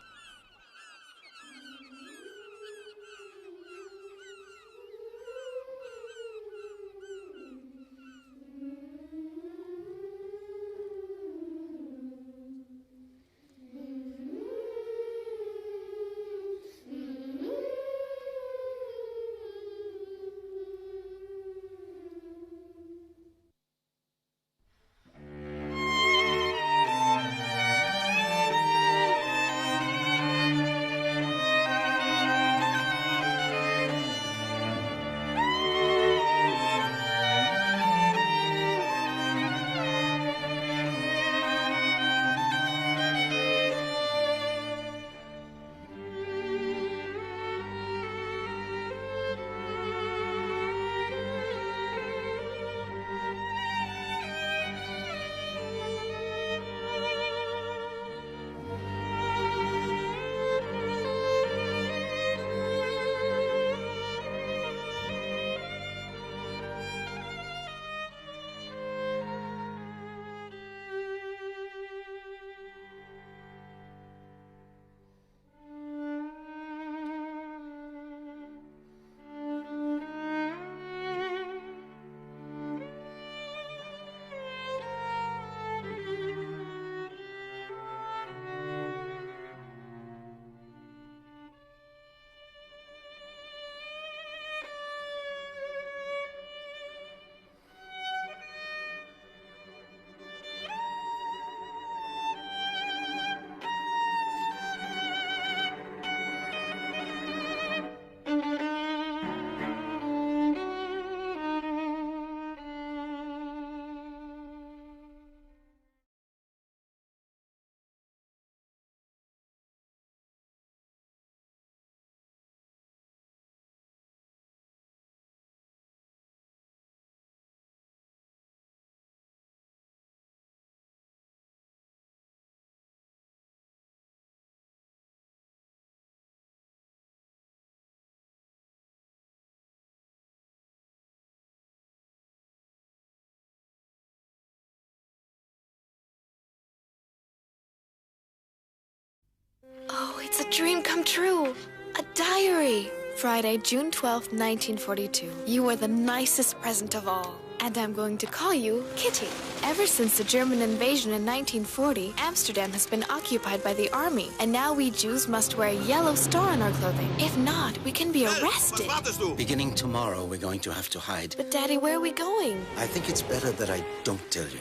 Oh, it's a dream come true. A diary. Friday, June 12th, 1942. You are the nicest present of all. And I'm going to call you Kitty. Ever since the German invasion in 1940, Amsterdam has been occupied by the army. And now we Jews must wear a yellow star on our clothing. If not, we can be arrested. Beginning tomorrow, we're going to have to hide. But Daddy, where are we going? I think it's better that I don't tell you.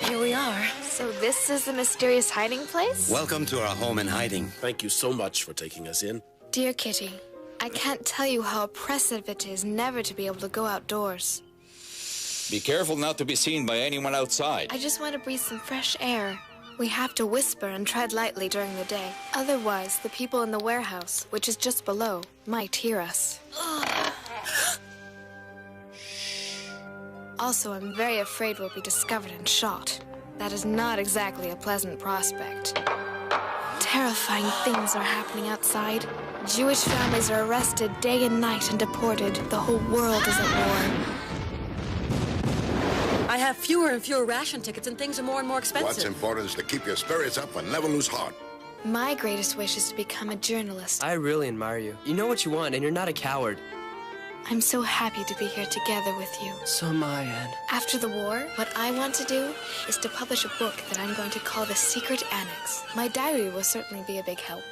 Here we are. So this is the mysterious hiding place? Welcome to our home in hiding. Thank you so much for taking us in. Dear Kitty, I can't tell you how oppressive it is never to be able to go outdoors. Be careful not to be seen by anyone outside. I just want to breathe some fresh air. We have to whisper and tread lightly during the day. Otherwise, the people in the warehouse, which is just below, might hear us. Also, I'm very afraid we'll be discovered and shot. That is not exactly a pleasant prospect. Terrifying things are happening outside. Jewish families are arrested day and night and deported. The whole world is at war. I have fewer and fewer ration tickets, and things are more and more expensive. What's important is to keep your spirits up and never lose heart. My greatest wish is to become a journalist. I really admire you. You know what you want, and you're not a coward. I'm so happy to be here together with you. So am I, Anne. After the war, what I want to do is to publish a book that I'm going to call The Secret Annex. My diary will certainly be a big help.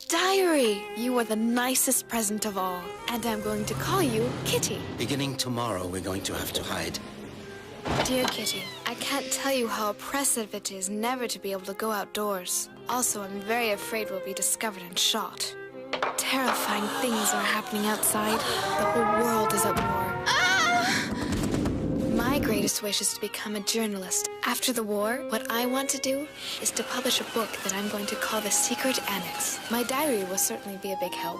Diary! You are the nicest present of all. And I'm going to call you Kitty. Beginning tomorrow, we're going to have to hide. Dear Kitty, I can't tell you how oppressive it is never to be able to go outdoors. Also, I'm very afraid we'll be discovered and shot. Terrifying things are happening outside. The whole world is at war. My greatest wish is to become a journalist. After the war, what I want to do is to publish a book that I'm going to call The Secret Annex. My diary will certainly be a big help.